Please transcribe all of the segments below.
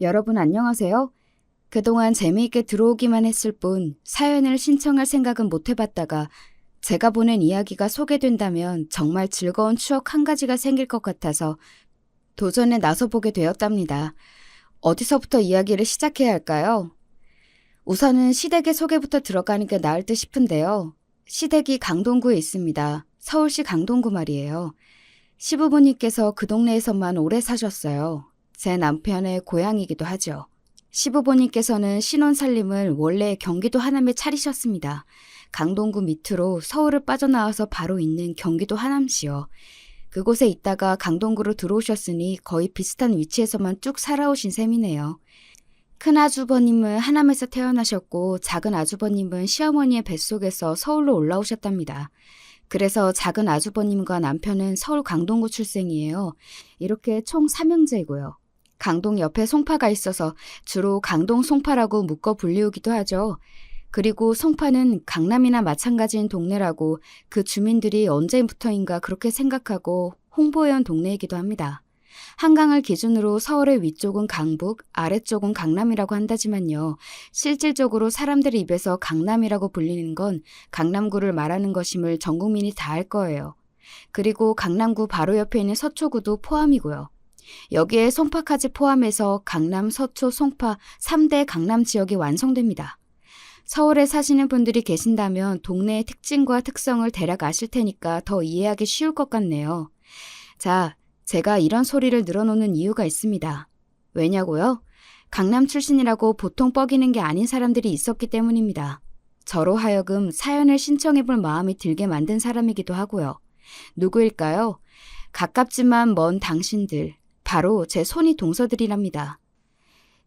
여러분 안녕하세요. 그동안 재미있게 들어오기만 했을 뿐 사연을 신청할 생각은 못 해봤다가 제가 보낸 이야기가 소개된다면 정말 즐거운 추억 한 가지가 생길 것 같아서 도전에 나서보게 되었답니다. 어디서부터 이야기를 시작해야 할까요? 우선은 시댁의 소개부터 들어가는 게 나을 듯 싶은데요. 시댁이 강동구에 있습니다. 서울시 강동구 말이에요. 시부모님께서 그 동네에서만 오래 사셨어요. 제 남편의 고향이기도 하죠. 시부모님께서는 신혼살림을 원래 경기도 하남에 차리셨습니다. 강동구 밑으로 서울을 빠져나와서 바로 있는 경기도 하남시요. 그곳에 있다가 강동구로 들어오셨으니 거의 비슷한 위치에서만 쭉 살아오신 셈이네요. 큰 아주버님은 하남에서 태어나셨고 작은 아주버님은 시어머니의 뱃속에서 서울로 올라오셨답니다. 그래서 작은 아주버님과 남편은 서울 강동구 출생이에요. 이렇게 총 3형제이고요. 강동 옆에 송파가 있어서 주로 강동 송파라고 묶어 불리우기도 하죠. 그리고 송파는 강남이나 마찬가지인 동네라고 그 주민들이 언제부터인가 그렇게 생각하고 홍보해온 동네이기도 합니다. 한강을 기준으로 서울의 위쪽은 강북, 아래쪽은 강남이라고 한다지만요. 실질적으로 사람들 입에서 강남이라고 불리는 건 강남구를 말하는 것임을 전 국민이 다 알 거예요. 그리고 강남구 바로 옆에 있는 서초구도 포함이고요. 여기에 송파까지 포함해서 강남, 서초, 송파 3대 강남 지역이 완성됩니다. 서울에 사시는 분들이 계신다면 동네의 특징과 특성을 대략 아실 테니까 더 이해하기 쉬울 것 같네요. 자, 제가 이런 소리를 늘어놓는 이유가 있습니다. 왜냐고요? 강남 출신이라고 보통 뻐기는 게 아닌 사람들이 있었기 때문입니다. 저로 하여금 사연을 신청해볼 마음이 들게 만든 사람이기도 하고요. 누구일까요? 가깝지만 먼 당신들. 바로 제 손이 동서들이랍니다.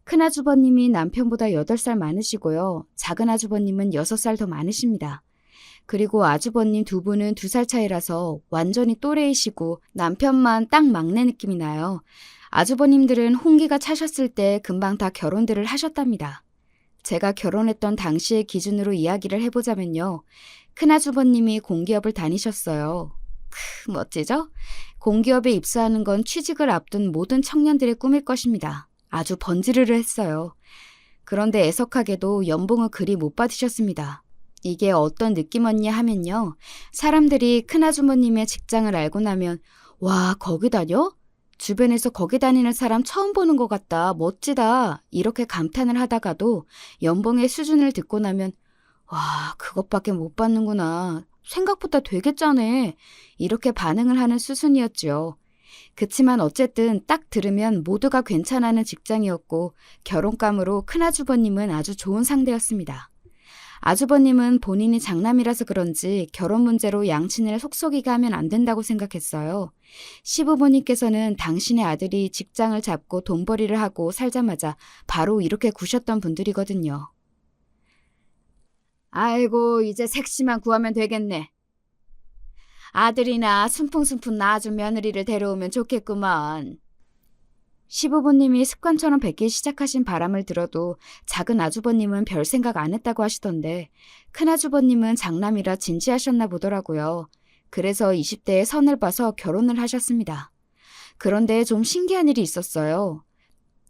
큰아주버님이 남편보다 8살 많으시고요. 작은아주버님은 6살 더 많으십니다. 그리고 아주버님 두 분은 2살 차이라서 완전히 또래이시고 남편만 딱 막내 느낌이 나요. 아주버님들은 홍기가 차셨을 때 금방 다 결혼들을 하셨답니다. 제가 결혼했던 당시의 기준으로 이야기를 해보자면요. 큰아주버님이 공기업을 다니셨어요. 멋지죠? 공기업에 입사하는 건 취직을 앞둔 모든 청년들의 꿈일 것입니다. 아주 번지르르 했어요. 그런데 애석하게도 연봉을 그리 못 받으셨습니다. 이게 어떤 느낌이었냐 하면요. 사람들이 큰아주머님의 직장을 알고 나면 와, 거기 다녀? 주변에서 거기 다니는 사람 처음 보는 것 같다. 멋지다. 이렇게 감탄을 하다가도 연봉의 수준을 듣고 나면 와, 그것밖에 못 받는구나. 생각보다 되게 짜네. 이렇게 반응을 하는 수순이었죠. 그치만 어쨌든 딱 들으면 모두가 괜찮아하는 직장이었고 결혼감으로 큰아주버님은 아주 좋은 상대였습니다. 아주버님은 본인이 장남이라서 그런지 결혼 문제로 양친을 속썩이게 하면 안 된다고 생각했어요. 시부모님께서는 당신의 아들이 직장을 잡고 돈벌이를 하고 살자마자 바로 이렇게 구셨던 분들이거든요. 아이고, 이제 색시만 구하면 되겠네. 아들이나 순풍순풍 낳아준 며느리를 데려오면 좋겠구먼. 시부모님이 습관처럼 뵙기 시작하신 바람을 들어도 작은 아주버님은 별 생각 안 했다고 하시던데 큰아주버님은 장남이라 진지하셨나 보더라고요. 그래서 20대에 선을 봐서 결혼을 하셨습니다. 그런데 좀 신기한 일이 있었어요.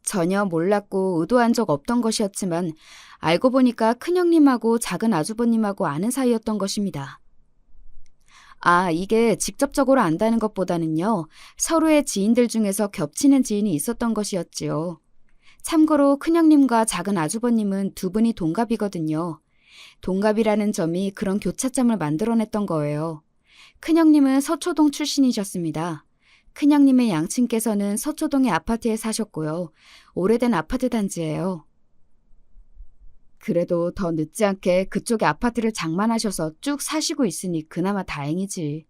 전혀 몰랐고 의도한 적 없던 것이었지만 알고 보니까 큰형님하고 작은 아주버님하고 아는 사이였던 것입니다. 아, 이게 직접적으로 안다는 것보다는요. 서로의 지인들 중에서 겹치는 지인이 있었던 것이었지요. 참고로 큰형님과 작은 아주버님은 두 분이 동갑이거든요. 동갑이라는 점이 그런 교차점을 만들어냈던 거예요. 큰형님은 서초동 출신이셨습니다. 큰형님의 양친께서는 서초동의 아파트에 사셨고요. 오래된 아파트 단지예요. 그래도 더 늦지 않게 그쪽에 아파트를 장만하셔서 쭉 사시고 있으니 그나마 다행이지.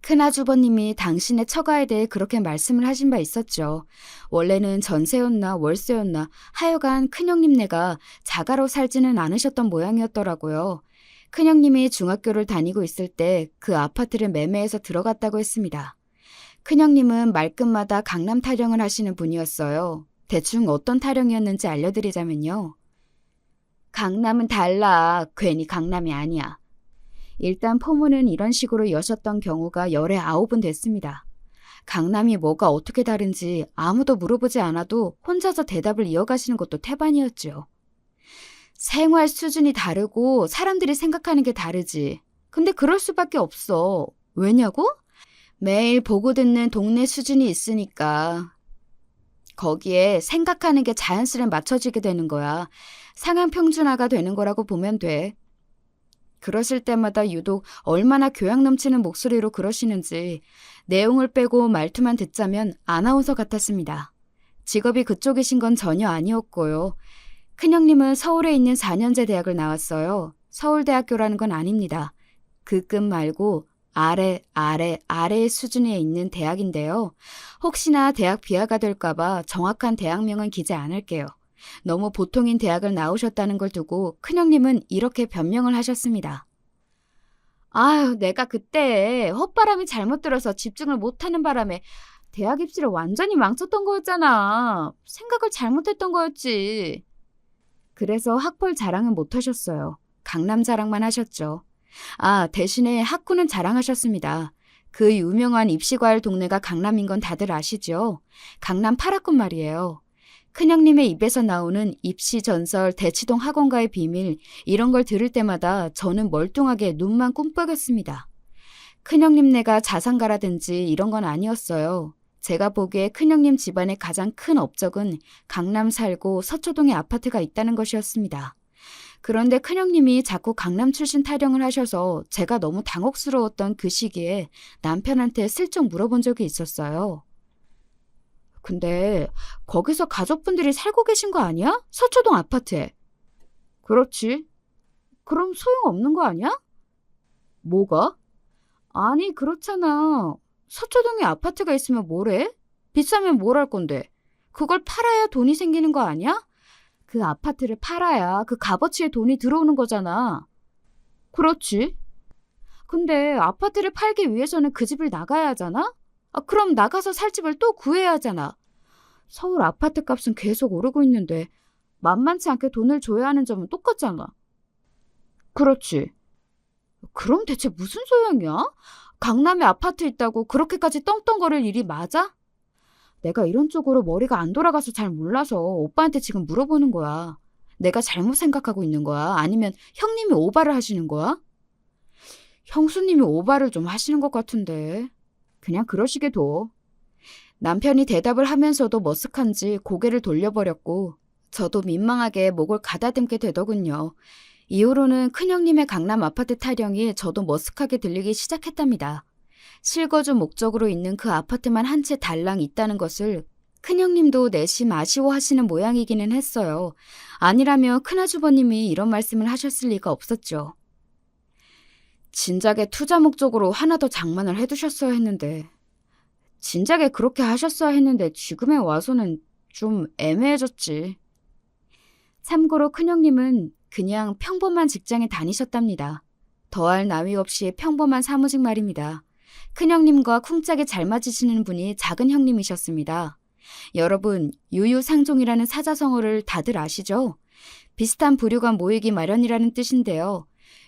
큰아주버님이 당신의 처가에 대해 그렇게 말씀을 하신 바 있었죠. 원래는 전세였나 월세였나 하여간 큰형님네가 자가로 살지는 않으셨던 모양이었더라고요. 큰형님이 중학교를 다니고 있을 때 그 아파트를 매매해서 들어갔다고 했습니다. 큰형님은 말끝마다 강남 타령을 하시는 분이었어요. 대충 어떤 타령이었는지 알려드리자면요. 강남은 달라. 괜히 강남이 아니야. 일단 포문은 이런 식으로 여셨던 경우가 열에 9은 됐습니다. 강남이 뭐가 어떻게 다른지 아무도 물어보지 않아도 혼자서 대답을 이어가시는 것도 태반이었죠. 생활 수준이 다르고 사람들이 생각하는 게 다르지. 근데 그럴 수밖에 없어. 왜냐고? 매일 보고 듣는 동네 수준이 있으니까. 거기에 생각하는 게 자연스레 맞춰지게 되는 거야. 상향 평준화가 되는 거라고 보면 돼. 그러실 때마다 유독 얼마나 교양 넘치는 목소리로 그러시는지 내용을 빼고 말투만 듣자면 아나운서 같았습니다. 직업이 그쪽이신 건 전혀 아니었고요. 큰형님은 서울에 있는 4년제 대학을 나왔어요. 서울대학교라는 건 아닙니다. 그 급 말고 아래의 수준에 있는 대학인데요. 혹시나 대학 비하가 될까봐 정확한 대학명은 기재 안 할게요. 너무 보통인 대학을 나오셨다는 걸 두고 큰형님은 이렇게 변명을 하셨습니다. 아유, 내가 그때 헛바람이 잘못 들어서 집중을 못하는 바람에 대학 입시를 완전히 망쳤던 거였잖아. 생각을 잘못했던 거였지. 그래서 학벌 자랑은 못하셨어요. 강남 자랑만 하셨죠. 대신에 학구는 자랑하셨습니다. 그 유명한 입시과일 동네가 강남인 건 다들 아시죠? 강남 8학군 말이에요. 큰형님의 입에서 나오는 입시 전설, 대치동 학원가의 비밀 이런 걸 들을 때마다 저는 멀뚱하게 눈만 꿈뻑였습니다. 큰형님네가 자산가라든지 이런 건 아니었어요. 제가 보기에 큰형님 집안의 가장 큰 업적은 강남 살고 서초동에 아파트가 있다는 것이었습니다. 그런데 큰형님이 자꾸 강남 출신 타령을 하셔서 제가 너무 당혹스러웠던 그 시기에 남편한테 슬쩍 물어본 적이 있었어요. 근데 거기서 가족분들이 살고 계신 거 아니야? 서초동 아파트에. 그렇지. 그럼 소용없는 거 아니야? 뭐가? 아니, 그렇잖아. 서초동에 아파트가 있으면 뭐래? 비싸면 뭘 할 건데? 그걸 팔아야 돈이 생기는 거 아니야? 그 아파트를 팔아야 그 값어치에 돈이 들어오는 거잖아. 그렇지. 근데 아파트를 팔기 위해서는 그 집을 나가야 하잖아? 그럼 나가서 살 집을 또 구해야 하잖아. 서울 아파트 값은 계속 오르고 있는데 만만치 않게 돈을 줘야 하는 점은 똑같잖아. 그렇지. 그럼 대체 무슨 소용이야? 강남에 아파트 있다고 그렇게까지 떵떵거릴 일이 맞아? 내가 이런 쪽으로 머리가 안 돌아가서 잘 몰라서 오빠한테 지금 물어보는 거야. 내가 잘못 생각하고 있는 거야? 아니면 형님이 오바를 하시는 거야? 형수님이 오바를 좀 하시는 것 같은데. 그냥 그러시게 둬. 남편이 대답을 하면서도 머쓱한지 고개를 돌려버렸고 저도 민망하게 목을 가다듬게 되더군요. 이후로는 큰형님의 강남 아파트 타령이 저도 머쓱하게 들리기 시작했답니다. 실거주 목적으로 있는 그 아파트만 한 채 달랑 있다는 것을 큰형님도 내심 아쉬워하시는 모양이기는 했어요. 아니라면 큰아주버님이 이런 말씀을 하셨을 리가 없었죠. 진작에 투자 목적으로 하나 더 장만을 해두셨어야 했는데 진작에 그렇게 하셨어야 했는데 지금에 와서는 좀 애매해졌지. 참고로 큰형님은 그냥 평범한 직장에 다니셨답니다. 더할 나위 없이 평범한 사무직 말입니다. 큰형님과 쿵짝이 잘 맞으시는 분이 작은 형님이셨습니다. 여러분, 유유상종이라는 사자성어를 다들 아시죠? 비슷한 부류가 모이기 마련이라는 뜻인데요.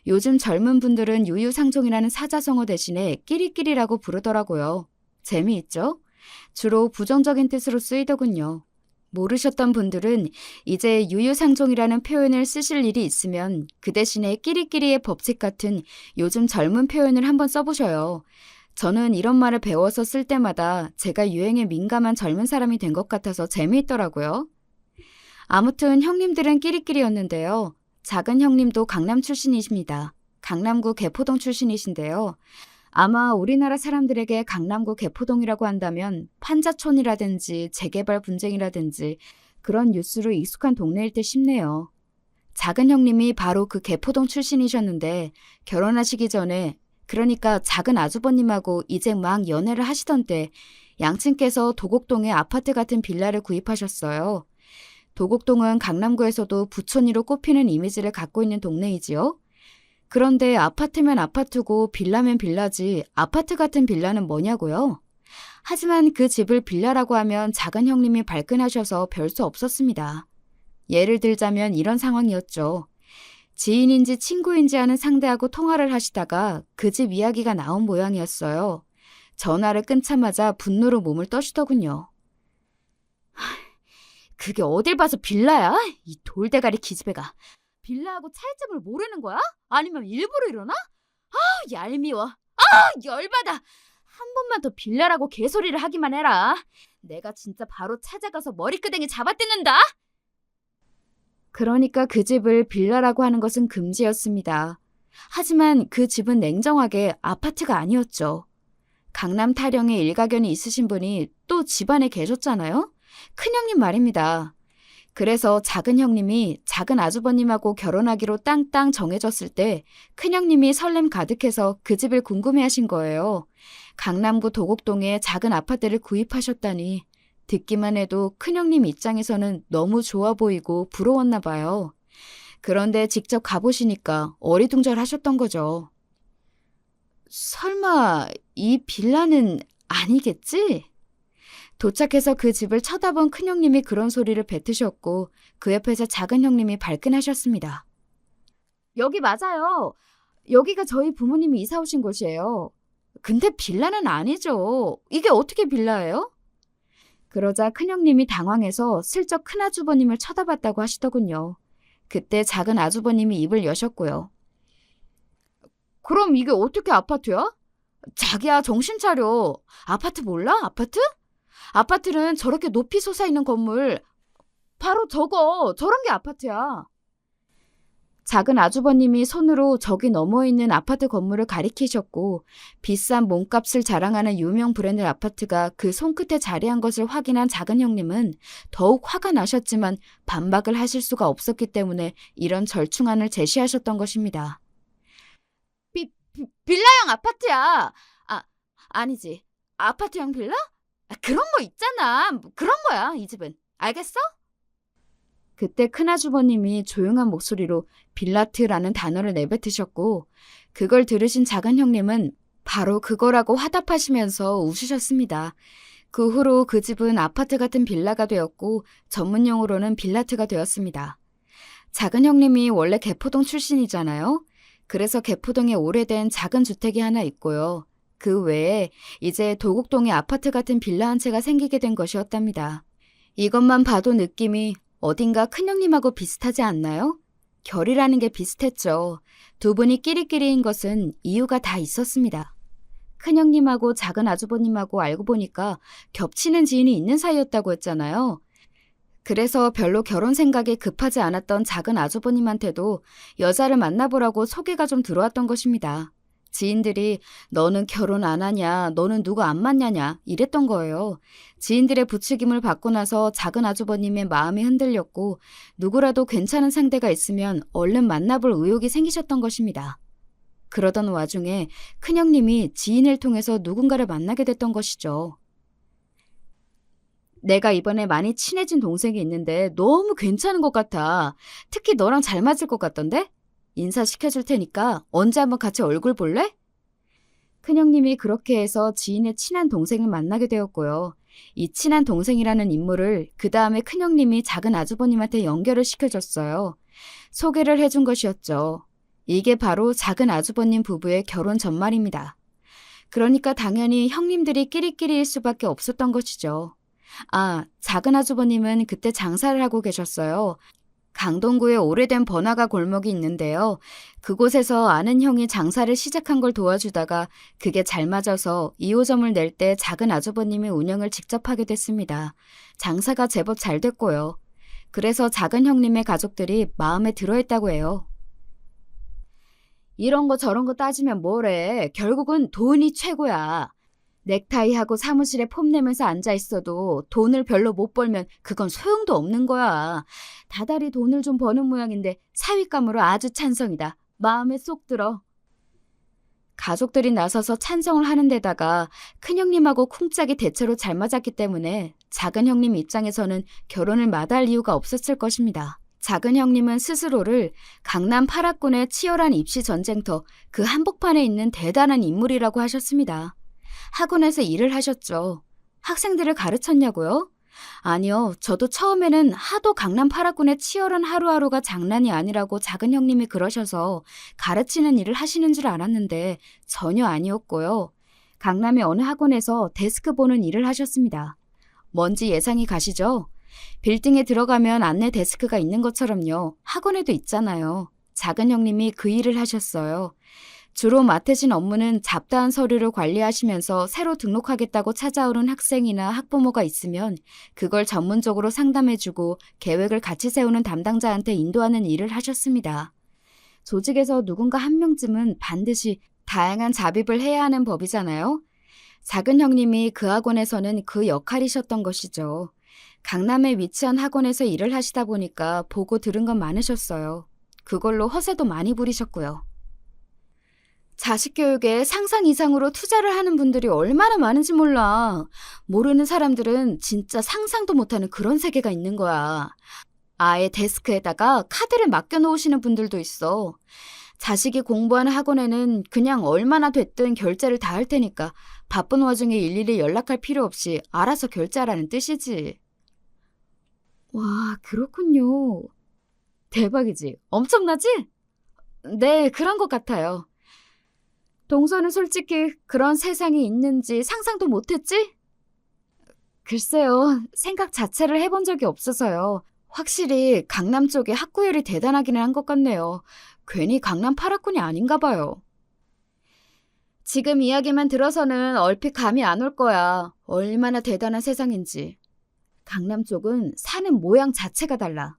요즘 젊은 분들은 유유상종이라는 사자성어 대신에 끼리끼리라고 부르더라고요. 재미있죠? 주로 부정적인 뜻으로 쓰이더군요. 모르셨던 분들은 이제 유유상종이라는 표현을 쓰실 일이 있으면 그 대신에 끼리끼리의 법칙 같은 요즘 젊은 표현을 한번 써보셔요. 저는 이런 말을 배워서 쓸 때마다 제가 유행에 민감한 젊은 사람이 된 것 같아서 재미있더라고요. 아무튼 형님들은 끼리끼리였는데요. 작은 형님도 강남 출신이십니다. 강남구 개포동 출신이신데요. 아마 우리나라 사람들에게 강남구 개포동이라고 한다면 판자촌이라든지 재개발 분쟁이라든지 그런 뉴스로 익숙한 동네일 듯 싶네요. 작은 형님이 바로 그 개포동 출신이셨는데 결혼하시기 전에 그러니까 작은 아주버님하고 이제 막 연애를 하시던 때 양친께서 도곡동에 아파트 같은 빌라를 구입하셨어요. 도곡동은 강남구에서도 부촌리로 꼽히는 이미지를 갖고 있는 동네이지요. 그런데 아파트면 아파트고 빌라면 빌라지 아파트 같은 빌라는 뭐냐고요? 하지만 그 집을 빌라라고 하면 작은 형님이 발끈하셔서 별 수 없었습니다. 예를 들자면 이런 상황이었죠. 지인인지 친구인지 하는 상대하고 통화를 하시다가 그 집 이야기가 나온 모양이었어요. 전화를 끊자마자 분노로 몸을 떠시더군요. 그게 어딜 봐서 빌라야? 이 돌대가리 기집애가. 빌라하고 차이점을 모르는 거야? 아니면 일부러 이러나? 얄미워. 열받아. 한 번만 더 빌라라고 개소리를 하기만 해라. 내가 진짜 바로 찾아가서 머리끄댕이 잡아뜯는다. 그러니까 그 집을 빌라라고 하는 것은 금지였습니다. 하지만 그 집은 냉정하게 아파트가 아니었죠. 강남 타령에 일가견이 있으신 분이 또 집안에 계셨잖아요? 큰형님 말입니다. 그래서 작은 형님이 작은 아주버님하고 결혼하기로 땅땅 정해졌을 때 큰형님이 설렘 가득해서 그 집을 궁금해하신 거예요. 강남구 도곡동에 작은 아파트를 구입하셨다니 듣기만 해도 큰형님 입장에서는 너무 좋아 보이고 부러웠나 봐요. 그런데 직접 가보시니까 어리둥절하셨던 거죠. 설마 이 빌라는 아니겠지? 도착해서 그 집을 쳐다본 큰형님이 그런 소리를 뱉으셨고 그 옆에서 작은 형님이 발끈하셨습니다. 여기 맞아요. 여기가 저희 부모님이 이사 오신 곳이에요. 근데 빌라는 아니죠. 이게 어떻게 빌라예요? 그러자 큰형님이 당황해서 슬쩍 큰아주버님을 쳐다봤다고 하시더군요. 그때 작은 아주버님이 입을 여셨고요. 그럼 이게 어떻게 아파트야? 자기야, 정신 차려. 아파트 몰라? 아파트? 아파트는 저렇게 높이 솟아있는 건물, 바로 저런 게 아파트야. 작은 아주버님이 손으로 저기 넘어있는 아파트 건물을 가리키셨고 비싼 몸값을 자랑하는 유명 브랜드 아파트가 그 손끝에 자리한 것을 확인한 작은 형님은 더욱 화가 나셨지만 반박을 하실 수가 없었기 때문에 이런 절충안을 제시하셨던 것입니다. 빌라형 아파트야. 아니지. 아파트형 빌라? 그런 거 있잖아. 그런 거야, 이 집은. 알겠어? 그때 큰아주버님이 조용한 목소리로 빌라트라는 단어를 내뱉으셨고 그걸 들으신 작은 형님은 바로 그거라고 화답하시면서 웃으셨습니다. 그 후로 그 집은 아파트 같은 빌라가 되었고 전문용어로는 빌라트가 되었습니다. 작은 형님이 원래 개포동 출신이잖아요. 그래서 개포동에 오래된 작은 주택이 하나 있고요. 그 외에 이제 도곡동에 아파트 같은 빌라 한 채가 생기게 된 것이었답니다. 이것만 봐도 느낌이 어딘가 큰형님하고 비슷하지 않나요? 결이라는 게 비슷했죠. 두 분이 끼리끼리인 것은 이유가 다 있었습니다. 큰형님하고 작은 아주버님하고 알고 보니까 겹치는 지인이 있는 사이였다고 했잖아요. 그래서 별로 결혼 생각이 급하지 않았던 작은 아주버님한테도 여자를 만나보라고 소개가 좀 들어왔던 것입니다. 지인들이 너는 결혼 안 하냐, 너는 누구 안 만나냐 이랬던 거예요. 지인들의 부추김을 받고 나서 작은 아주버님의 마음이 흔들렸고 누구라도 괜찮은 상대가 있으면 얼른 만나볼 의욕이 생기셨던 것입니다. 그러던 와중에 큰형님이 지인을 통해서 누군가를 만나게 됐던 것이죠. 내가 이번에 많이 친해진 동생이 있는데 너무 괜찮은 것 같아. 특히 너랑 잘 맞을 것 같던데? 인사시켜줄 테니까 언제 한번 같이 얼굴 볼래? 큰형님이 그렇게 해서 지인의 친한 동생을 만나게 되었고요. 이 친한 동생이라는 인물을 그 다음에 큰형님이 작은 아주버님한테 연결을 시켜줬어요. 소개를 해준 것이었죠. 이게 바로 작은 아주버님 부부의 결혼 전말입니다. 그러니까 당연히 형님들이 끼리끼리일 수밖에 없었던 것이죠. 작은 아주버님은 그때 장사를 하고 계셨어요. 강동구에 오래된 번화가 골목이 있는데요. 그곳에서 아는 형이 장사를 시작한 걸 도와주다가 그게 잘 맞아서 2호점을 낼 때 작은 아주버님이 운영을 직접 하게 됐습니다. 장사가 제법 잘 됐고요. 그래서 작은 형님의 가족들이 마음에 들어했다고 해요. 이런 거 저런 거 따지면 뭐래. 결국은 돈이 최고야. 넥타이하고 사무실에 폼내면서 앉아있어도 돈을 별로 못 벌면 그건 소용도 없는 거야. 다달이 돈을 좀 버는 모양인데 사윗감으로 아주 찬성이다. 마음에 쏙 들어. 가족들이 나서서 찬성을 하는 데다가 큰형님하고 쿵짝이 대체로 잘 맞았기 때문에 작은 형님 입장에서는 결혼을 마다할 이유가 없었을 것입니다. 작은 형님은 스스로를 강남 8학군의 치열한 입시 전쟁터 그 한복판에 있는 대단한 인물이라고 하셨습니다. 학원에서 일을 하셨죠. 학생들을 가르쳤냐고요? 아니요. 저도 처음에는 하도 강남 8학군의 치열한 하루하루가 장난이 아니라고 작은 형님이 그러셔서 가르치는 일을 하시는 줄 알았는데 전혀 아니었고요. 강남의 어느 학원에서 데스크 보는 일을 하셨습니다. 뭔지 예상이 가시죠? 빌딩에 들어가면 안내 데스크가 있는 것처럼요. 학원에도 있잖아요. 작은 형님이 그 일을 하셨어요. 주로 맡으신 업무는 잡다한 서류를 관리하시면서 새로 등록하겠다고 찾아오는 학생이나 학부모가 있으면 그걸 전문적으로 상담해주고 계획을 같이 세우는 담당자한테 인도하는 일을 하셨습니다. 조직에서 누군가 한 명쯤은 반드시 다양한 잡입을 해야 하는 법이잖아요. 작은 형님이 그 학원에서는 그 역할이셨던 것이죠. 강남에 위치한 학원에서 일을 하시다 보니까 보고 들은 건 많으셨어요. 그걸로 허세도 많이 부리셨고요. 자식 교육에 상상 이상으로 투자를 하는 분들이 얼마나 많은지 몰라. 모르는 사람들은 진짜 상상도 못하는 그런 세계가 있는 거야. 아예 데스크에다가 카드를 맡겨놓으시는 분들도 있어. 자식이 공부하는 학원에는 그냥 얼마나 됐든 결제를 다 할 테니까 바쁜 와중에 일일이 연락할 필요 없이 알아서 결제하라는 뜻이지. 와, 그렇군요. 대박이지? 엄청나지? 네, 그런 것 같아요. 동서는 솔직히 그런 세상이 있는지 상상도 못했지? 글쎄요, 생각 자체를 해본 적이 없어서요. 확실히 강남 쪽에 학구열이 대단하기는 한 것 같네요. 괜히 강남 8학군이 아닌가 봐요. 지금 이야기만 들어서는 얼핏 감이 안 올 거야. 얼마나 대단한 세상인지. 강남 쪽은 사는 모양 자체가 달라.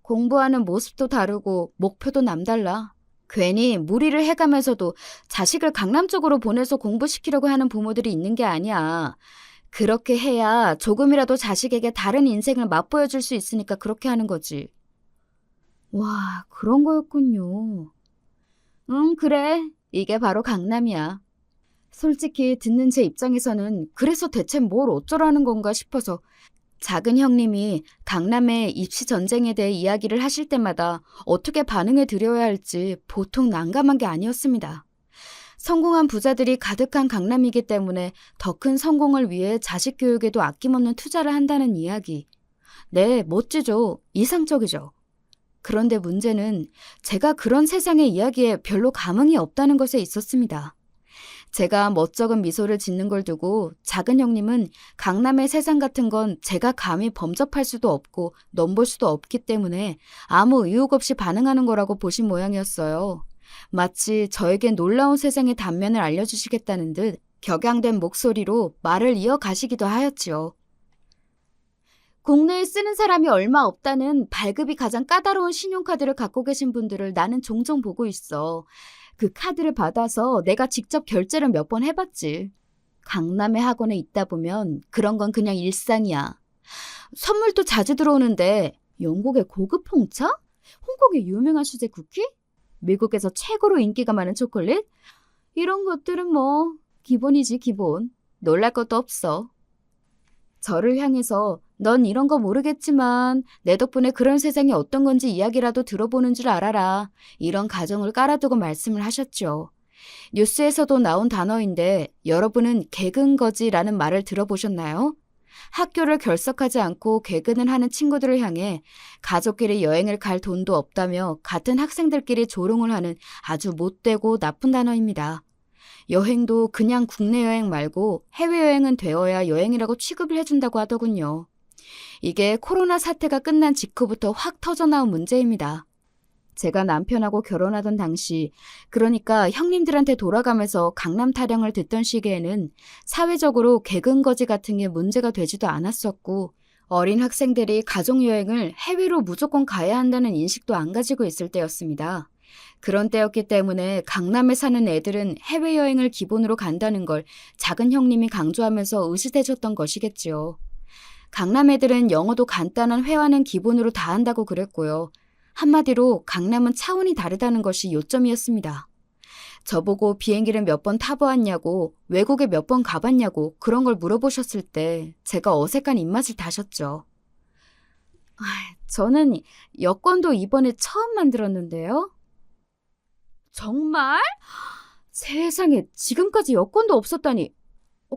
공부하는 모습도 다르고 목표도 남달라. 괜히 무리를 해가면서도 자식을 강남 쪽으로 보내서 공부시키려고 하는 부모들이 있는 게 아니야. 그렇게 해야 조금이라도 자식에게 다른 인생을 맛보여줄 수 있으니까 그렇게 하는 거지. 와, 그런 거였군요. 응, 그래. 이게 바로 강남이야. 솔직히 듣는 제 입장에서는 그래서 대체 뭘 어쩌라는 건가 싶어서 작은 형님이 강남의 입시 전쟁에 대해 이야기를 하실 때마다 어떻게 반응해 드려야 할지 보통 난감한 게 아니었습니다. 성공한 부자들이 가득한 강남이기 때문에 더 큰 성공을 위해 자식 교육에도 아낌없는 투자를 한다는 이야기. 네, 멋지죠. 이상적이죠. 그런데 문제는 제가 그런 세상의 이야기에 별로 감흥이 없다는 것에 있었습니다. 제가 멋쩍은 미소를 짓는 걸 두고 작은 형님은 강남의 세상 같은 건 제가 감히 범접할 수도 없고 넘볼 수도 없기 때문에 아무 의혹 없이 반응하는 거라고 보신 모양이었어요. 마치 저에게 놀라운 세상의 단면을 알려주시겠다는 듯 격양된 목소리로 말을 이어가시기도 하였지요. 국내에 쓰는 사람이 얼마 없다는 발급이 가장 까다로운 신용카드를 갖고 계신 분들을 나는 종종 보고 있어. 그 카드를 받아서 내가 직접 결제를 몇 번 해봤지. 강남의 학원에 있다 보면 그런 건 그냥 일상이야. 선물도 자주 들어오는데 영국의 고급 홍차? 홍콩의 유명한 수제 쿠키? 미국에서 최고로 인기가 많은 초콜릿? 이런 것들은 뭐 기본이지 기본. 놀랄 것도 없어. 저를 향해서 넌 이런 거 모르겠지만 내 덕분에 그런 세상이 어떤 건지 이야기라도 들어보는 줄 알아라. 이런 가정을 깔아두고 말씀을 하셨죠. 뉴스에서도 나온 단어인데 여러분은 개근거지라는 말을 들어보셨나요? 학교를 결석하지 않고 개근을 하는 친구들을 향해 가족끼리 여행을 갈 돈도 없다며 같은 학생들끼리 조롱을 하는 아주 못되고 나쁜 단어입니다. 여행도 그냥 국내 여행 말고 해외여행은 되어야 여행이라고 취급을 해준다고 하더군요. 이게 코로나 사태가 끝난 직후부터 확 터져나온 문제입니다. 제가 남편하고 결혼하던 당시, 그러니까 형님들한테 돌아가면서 강남 타령을 듣던 시기에는 사회적으로 개근거지 같은 게 문제가 되지도 않았었고 어린 학생들이 가족여행을 해외로 무조건 가야 한다는 인식도 안 가지고 있을 때였습니다. 그런 때였기 때문에 강남에 사는 애들은 해외여행을 기본으로 간다는 걸 작은 형님이 강조하면서 의식해줬던 것이겠지요. 강남 애들은 영어도 간단한 회화는 기본으로 다 한다고 그랬고요. 한마디로 강남은 차원이 다르다는 것이 요점이었습니다. 저보고 비행기를 몇 번 타보았냐고, 외국에 몇 번 가봤냐고 그런 걸 물어보셨을 때 제가 어색한 입맛을 다셨죠. 저는 여권도 이번에 처음 만들었는데요. 정말? 세상에 지금까지 여권도 없었다니.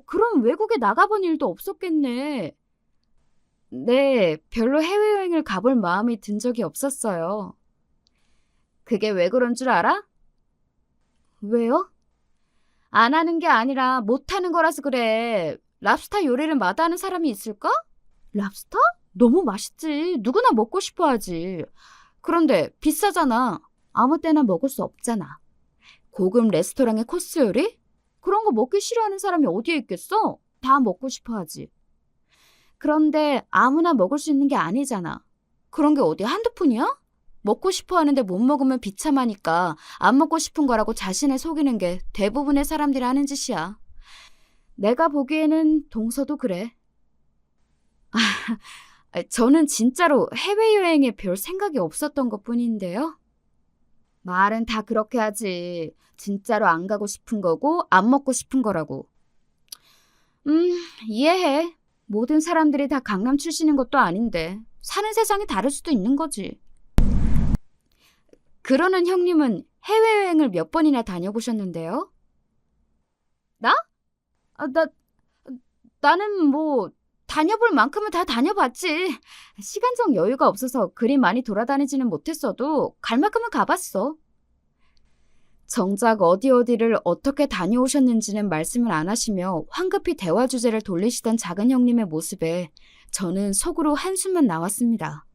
그럼 외국에 나가본 일도 없었겠네. 네, 별로 해외여행을 가볼 마음이 든 적이 없었어요. 그게 왜 그런 줄 알아? 왜요? 안 하는 게 아니라 못하는 거라서 그래. 랍스터 요리를 마다하는 사람이 있을까? 랍스터? 너무 맛있지. 누구나 먹고 싶어 하지. 그런데 비싸잖아. 아무 때나 먹을 수 없잖아. 고급 레스토랑의 코스 요리? 그런 거 먹기 싫어하는 사람이 어디에 있겠어? 다 먹고 싶어 하지. 그런데 아무나 먹을 수 있는 게 아니잖아. 그런 게 어디 한두 푼이야? 먹고 싶어 하는데 못 먹으면 비참하니까 안 먹고 싶은 거라고 자신을 속이는 게 대부분의 사람들이 하는 짓이야. 내가 보기에는 동서도 그래. 저는 진짜로 해외여행에 별 생각이 없었던 것뿐인데요. 말은 다 그렇게 하지. 진짜로 안 가고 싶은 거고 안 먹고 싶은 거라고. 이해해. 모든 사람들이 다 강남 출신인 것도 아닌데 사는 세상이 다를 수도 있는 거지. 그러는 형님은 해외여행을 몇 번이나 다녀보셨는데요? 나? 아, 나는 뭐 다녀볼 만큼은 다 다녀봤지. 시간적 여유가 없어서 그리 많이 돌아다니지는 못했어도 갈 만큼은 가봤어. 정작 어디를 어떻게 다녀오셨는지는 말씀을 안 하시며 황급히 대화 주제를 돌리시던 작은 형님의 모습에 저는 속으로 한숨만 나왔습니다.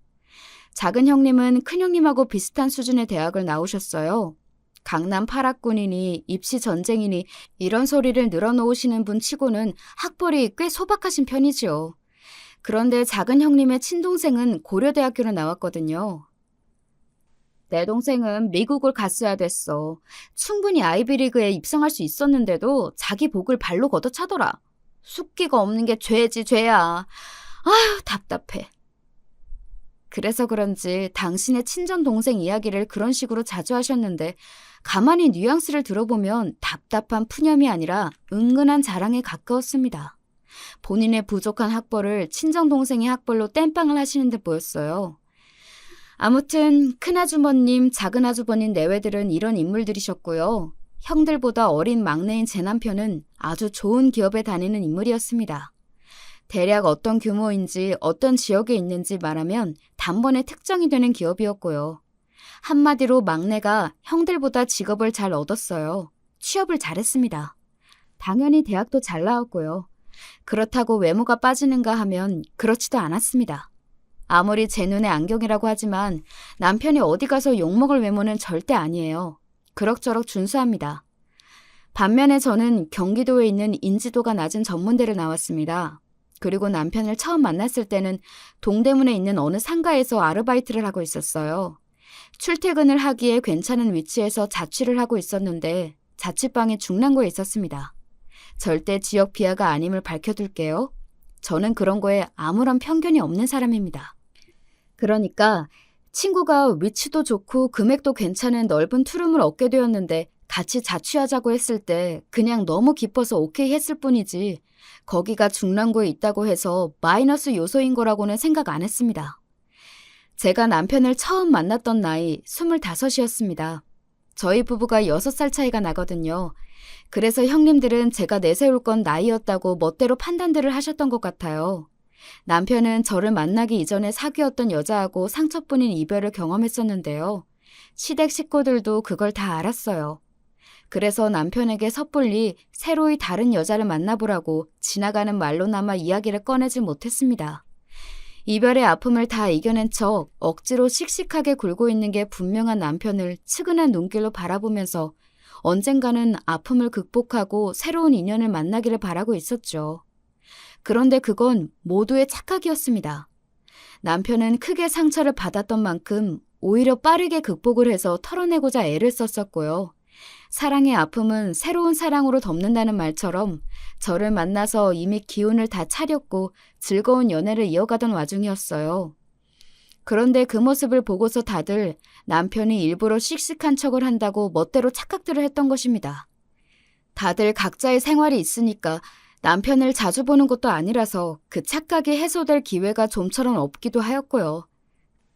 작은 형님은 큰 형님하고 비슷한 수준의 대학을 나오셨어요. 강남 8학군이니 입시 전쟁이니 이런 소리를 늘어놓으시는 분 치고는 학벌이 꽤 소박하신 편이죠. 그런데 작은 형님의 친동생은 고려대학교를 나왔거든요. 내 동생은 미국을 갔어야 됐어. 충분히 아이비리그에 입성할 수 있었는데도 자기 복을 발로 걷어차더라. 숙기가 없는 게 죄지 죄야. 아휴 답답해. 그래서 그런지 당신의 친전 동생 이야기를 그런 식으로 자주 하셨는데 가만히 뉘앙스를 들어보면 답답한 푸념이 아니라 은근한 자랑에 가까웠습니다. 본인의 부족한 학벌을 친정 동생의 학벌로 땜빵을 하시는 듯 보였어요. 아무튼 큰아주버님, 작은아주버님 내외들은 이런 인물들이셨고요. 형들보다 어린 막내인 제 남편은 아주 좋은 기업에 다니는 인물이었습니다. 대략 어떤 규모인지 어떤 지역에 있는지 말하면 단번에 특정이 되는 기업이었고요. 한마디로 막내가 형들보다 직업을 잘 얻었어요. 취업을 잘했습니다. 당연히 대학도 잘 나왔고요. 그렇다고 외모가 빠지는가 하면 그렇지도 않았습니다. 아무리 제 눈에 안경이라고 하지만 남편이 어디 가서 욕먹을 외모는 절대 아니에요. 그럭저럭 준수합니다. 반면에 저는 경기도에 있는 인지도가 낮은 전문대를 나왔습니다. 그리고 남편을 처음 만났을 때는 동대문에 있는 어느 상가에서 아르바이트를 하고 있었어요. 출퇴근을 하기에 괜찮은 위치에서 자취를 하고 있었는데 자취방이 중랑구에 있었습니다. 절대 지역 비하가 아님을 밝혀둘게요. 저는 그런 거에 아무런 편견이 없는 사람입니다. 그러니까 친구가 위치도 좋고 금액도 괜찮은 넓은 투룸을 얻게 되었는데 같이 자취하자고 했을 때 그냥 너무 기뻐서 오케이 했을 뿐이지 거기가 중랑구에 있다고 해서 마이너스 요소인 거라고는 생각 안 했습니다. 제가 남편을 처음 만났던 나이 25이었습니다. 저희 부부가 6살 차이가 나거든요. 그래서 형님들은 제가 내세울 건 나이였다고 멋대로 판단들을 하셨던 것 같아요. 남편은 저를 만나기 이전에 사귀었던 여자하고 상처뿐인 이별을 경험했었는데요. 시댁 식구들도 그걸 다 알았어요. 그래서 남편에게 섣불리 새로이 다른 여자를 만나보라고 지나가는 말로나마 이야기를 꺼내지 못했습니다. 이별의 아픔을 다 이겨낸 척 억지로 씩씩하게 굴고 있는 게 분명한 남편을 측은한 눈길로 바라보면서 언젠가는 아픔을 극복하고 새로운 인연을 만나기를 바라고 있었죠. 그런데 그건 모두의 착각이었습니다. 남편은 크게 상처를 받았던 만큼 오히려 빠르게 극복을 해서 털어내고자 애를 썼었고요. 사랑의 아픔은 새로운 사랑으로 덮는다는 말처럼 저를 만나서 이미 기운을 다 차렸고 즐거운 연애를 이어가던 와중이었어요. 그런데 그 모습을 보고서 다들 남편이 일부러 씩씩한 척을 한다고 멋대로 착각들을 했던 것입니다. 다들 각자의 생활이 있으니까 남편을 자주 보는 것도 아니라서 그 착각이 해소될 기회가 좀처럼 없기도 하였고요.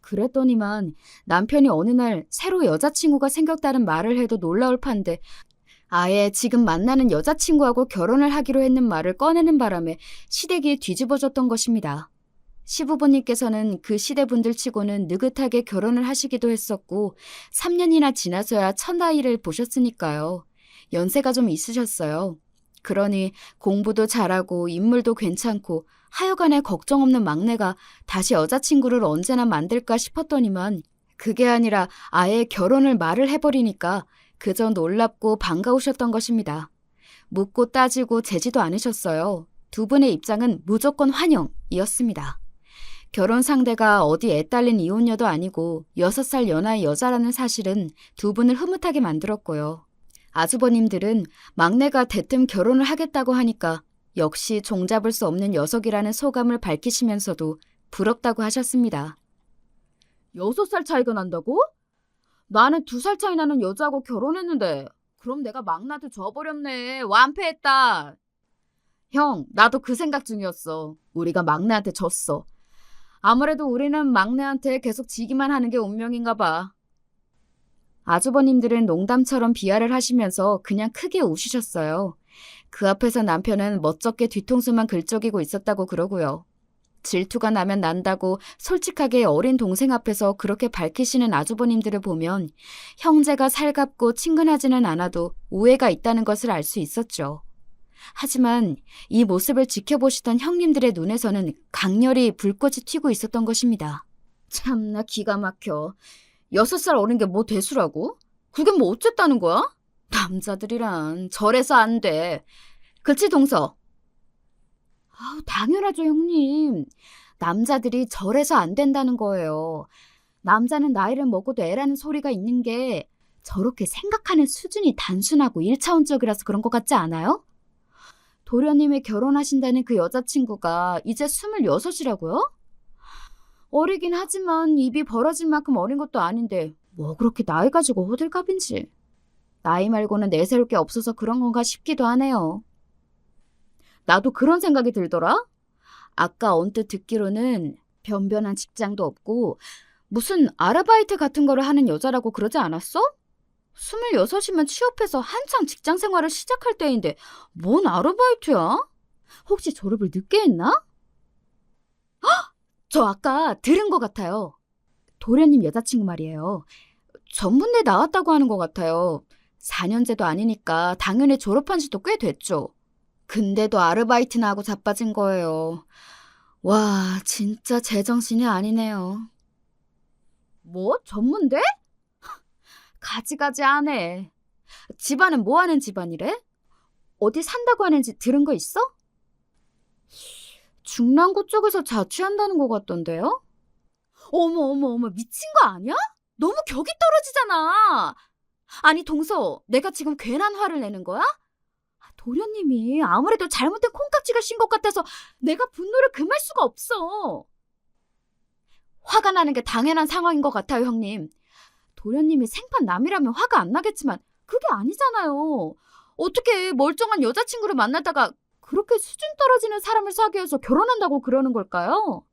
그랬더니만 남편이 어느 날 새로 여자친구가 생겼다는 말을 해도 놀라울 판데 아예 지금 만나는 여자친구하고 결혼을 하기로 했는 말을 꺼내는 바람에 시댁이 뒤집어졌던 것입니다. 시부모님께서는 그 시대분들 치고는 느긋하게 결혼을 하시기도 했었고 3년이나 지나서야 첫아이를 보셨으니까요. 연세가 좀 있으셨어요. 그러니 공부도 잘하고 인물도 괜찮고 하여간에 걱정 없는 막내가 다시 여자친구를 언제나 만들까 싶었더니만 그게 아니라 아예 결혼을 말을 해버리니까 그저 놀랍고 반가우셨던 것입니다. 묻고 따지고 재지도 않으셨어요. 두 분의 입장은 무조건 환영이었습니다. 결혼 상대가 어디 애딸린 이혼녀도 아니고 6살 연하의 여자라는 사실은 두 분을 흐뭇하게 만들었고요. 아주버님들은 막내가 대뜸 결혼을 하겠다고 하니까 역시 종잡을 수 없는 녀석이라는 소감을 밝히시면서도 부럽다고 하셨습니다. 6살 차이가 난다고? 나는 2살 차이 나는 여자하고 결혼했는데 그럼 내가 막내한테 져버렸네. 완패했다. 형, 나도 그 생각 중이었어. 우리가 막내한테 졌어. 아무래도 우리는 막내한테 계속 지기만 하는 게 운명인가 봐. 아주버님들은 농담처럼 비하를 하시면서 그냥 크게 웃으셨어요. 그 앞에서 남편은 멋쩍게 뒤통수만 긁적이고 있었다고 그러고요. 질투가 나면 난다고 솔직하게 어린 동생 앞에서 그렇게 밝히시는 아주버님들을 보면 형제가 살갑고 친근하지는 않아도 우애가 있다는 것을 알 수 있었죠. 하지만 이 모습을 지켜보시던 형님들의 눈에서는 강렬히 불꽃이 튀고 있었던 것입니다. 참나 기가 막혀. 6살 어린 게 뭐 대수라고? 그게 뭐 어쨌다는 거야? 남자들이란 저래서 안 돼. 그치 동서? 아우 당연하죠 형님. 남자들이 저래서 안 된다는 거예요. 남자는 나이를 먹어도 애라는 소리가 있는 게 저렇게 생각하는 수준이 단순하고 1차원적이라서 그런 것 같지 않아요? 도련님이 결혼하신다는 그 여자친구가 이제 26이라고요? 어리긴 하지만 입이 벌어질 만큼 어린 것도 아닌데 뭐 그렇게 나이 가지고 호들갑인지. 나이 말고는 내세울 게 없어서 그런 건가 싶기도 하네요. 나도 그런 생각이 들더라. 아까 언뜻 듣기로는 변변한 직장도 없고 무슨 아르바이트 같은 거를 하는 여자라고 그러지 않았어? 26이면 취업해서 한창 직장 생활을 시작할 때인데 뭔 아르바이트야? 혹시 졸업을 늦게 했나? 저 아까 들은 것 같아요. 도련님 여자친구 말이에요. 전문대 나왔다고 하는 것 같아요. 4년제도 아니니까 당연히 졸업한 지도 꽤 됐죠. 근데도 아르바이트나 하고 자빠진 거예요. 와, 진짜 제정신이 아니네요. 뭐? 전문대? 가지가지하네. 집안은 뭐 하는 집안이래? 어디 산다고 하는지 들은 거 있어? 중랑구 쪽에서 자취한다는 것 같던데요? 어머, 미친 거 아니야? 너무 격이 떨어지잖아. 아니, 동서, 내가 지금 괜한 화를 내는 거야? 도련님이 아무래도 잘못된 콩깍지가 신 것 같아서 내가 분노를 금할 수가 없어. 화가 나는 게 당연한 상황인 것 같아요, 형님. 도련님이 생판 남이라면 화가 안 나겠지만 그게 아니잖아요. 어떻게 멀쩡한 여자친구를 만나다가 그렇게 수준 떨어지는 사람을 사귀어서 결혼한다고 그러는 걸까요?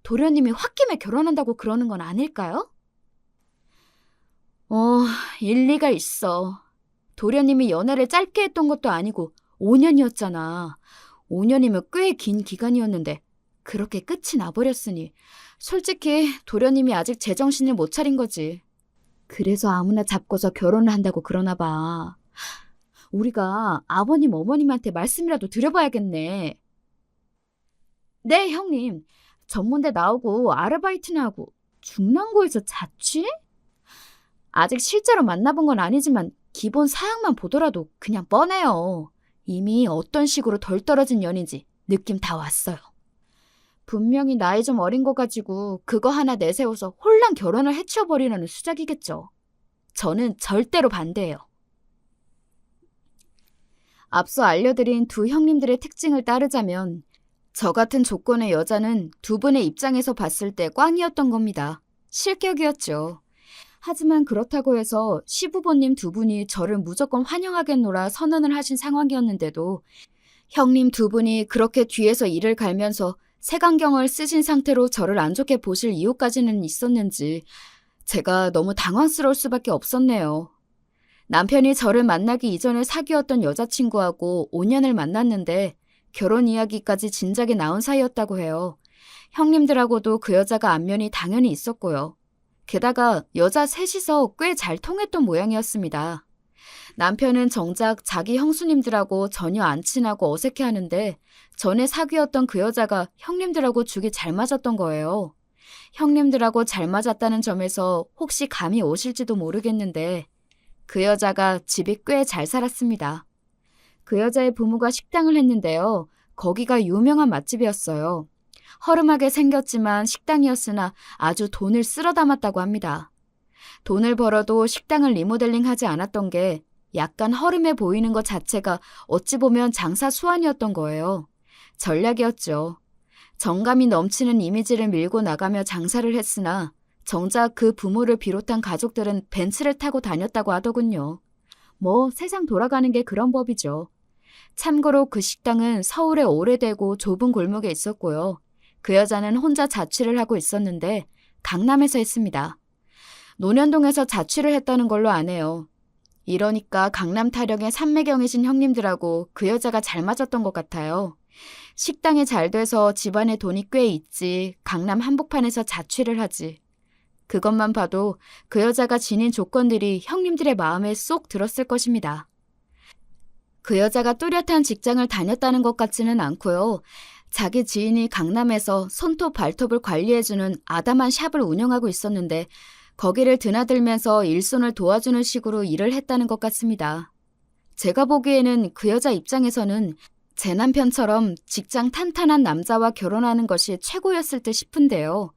도련님이 홧김에 결혼한다고 그러는 건 아닐까요? 일리가 있어. 도련님이 연애를 짧게 했던 것도 아니고 5년이었잖아. 5년이면 꽤 긴 기간이었는데 그렇게 끝이 나버렸으니 솔직히 도련님이 아직 제정신을 못 차린 거지. 그래서 아무나 잡고서 결혼을 한다고 그러나 봐. 우리가 아버님 어머님한테 말씀이라도 드려봐야겠네. 네 형님. 전문대 나오고 아르바이트나 하고 중랑구에서 자취? 아직 실제로 만나본 건 아니지만 기본 사양만 보더라도 그냥 뻔해요. 이미 어떤 식으로 덜 떨어진 연인지 느낌 다 왔어요. 분명히 나이 좀 어린 거 가지고 그거 하나 내세워서 홀랑 결혼을 해치워버리려는 수작이겠죠. 저는 절대로 반대해요. 앞서 알려드린 두 형님들의 특징을 따르자면 저 같은 조건의 여자는 두 분의 입장에서 봤을 때 꽝이었던 겁니다. 실격이었죠. 하지만 그렇다고 해서 시부모님 두 분이 저를 무조건 환영하겠노라 선언을 하신 상황이었는데도 형님 두 분이 그렇게 뒤에서 이를 갈면서 색안경을 쓰신 상태로 저를 안 좋게 보실 이유까지는 있었는지 제가 너무 당황스러울 수밖에 없었네요. 남편이 저를 만나기 이전에 사귀었던 여자친구하고 5년을 만났는데 결혼 이야기까지 진작에 나온 사이였다고 해요. 형님들하고도 그 여자가 안면이 당연히 있었고요. 게다가 여자 셋이서 꽤 잘 통했던 모양이었습니다. 남편은 정작 자기 형수님들하고 전혀 안 친하고 어색해하는데 전에 사귀었던 그 여자가 형님들하고 죽이 잘 맞았던 거예요. 형님들하고 잘 맞았다는 점에서 혹시 감이 오실지도 모르겠는데 그 여자가 집이 꽤 잘 살았습니다. 그 여자의 부모가 식당을 했는데요. 거기가 유명한 맛집이었어요. 허름하게 생겼지만 식당이었으나 아주 돈을 쓸어 담았다고 합니다. 돈을 벌어도 식당을 리모델링하지 않았던 게 약간 허름해 보이는 것 자체가 어찌 보면 장사 수완이었던 거예요. 전략이었죠. 정감이 넘치는 이미지를 밀고 나가며 장사를 했으나 정작 그 부모를 비롯한 가족들은 벤츠를 타고 다녔다고 하더군요. 뭐 세상 돌아가는 게 그런 법이죠. 참고로 그 식당은 서울의 오래되고 좁은 골목에 있었고요. 그 여자는 혼자 자취를 하고 있었는데 강남에서 했습니다. 논현동에서 자취를 했다는 걸로 아네요. 이러니까 강남 타령의 삼매경이신 형님들하고 그 여자가 잘 맞았던 것 같아요. 식당이 잘 돼서 집안에 돈이 꽤 있지 강남 한복판에서 자취를 하지. 그것만 봐도 그 여자가 지닌 조건들이 형님들의 마음에 쏙 들었을 것입니다. 그 여자가 뚜렷한 직장을 다녔다는 것 같지는 않고요. 자기 지인이 강남에서 손톱 발톱을 관리해주는 아담한 샵을 운영하고 있었는데 거기를 드나들면서 일손을 도와주는 식으로 일을 했다는 것 같습니다. 제가 보기에는 그 여자 입장에서는 제 남편처럼 직장 탄탄한 남자와 결혼하는 것이 최고였을 듯 싶은데요.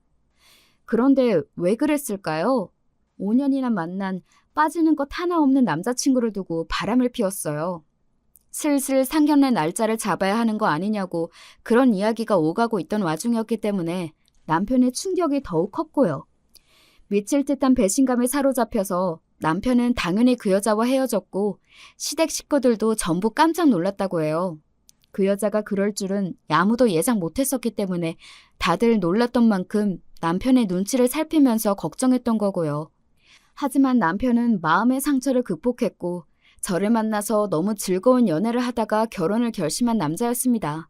그런데 왜 그랬을까요? 5년이나 만난 빠지는 것 하나 없는 남자친구를 두고 바람을 피웠어요. 슬슬 상견례 날짜를 잡아야 하는 거 아니냐고 그런 이야기가 오가고 있던 와중이었기 때문에 남편의 충격이 더욱 컸고요. 미칠 듯한 배신감에 사로잡혀서 남편은 당연히 그 여자와 헤어졌고 시댁 식구들도 전부 깜짝 놀랐다고 해요. 그 여자가 그럴 줄은 아무도 예상 못했었기 때문에 다들 놀랐던 만큼 남편의 눈치를 살피면서 걱정했던 거고요. 하지만 남편은 마음의 상처를 극복했고 저를 만나서 너무 즐거운 연애를 하다가 결혼을 결심한 남자였습니다.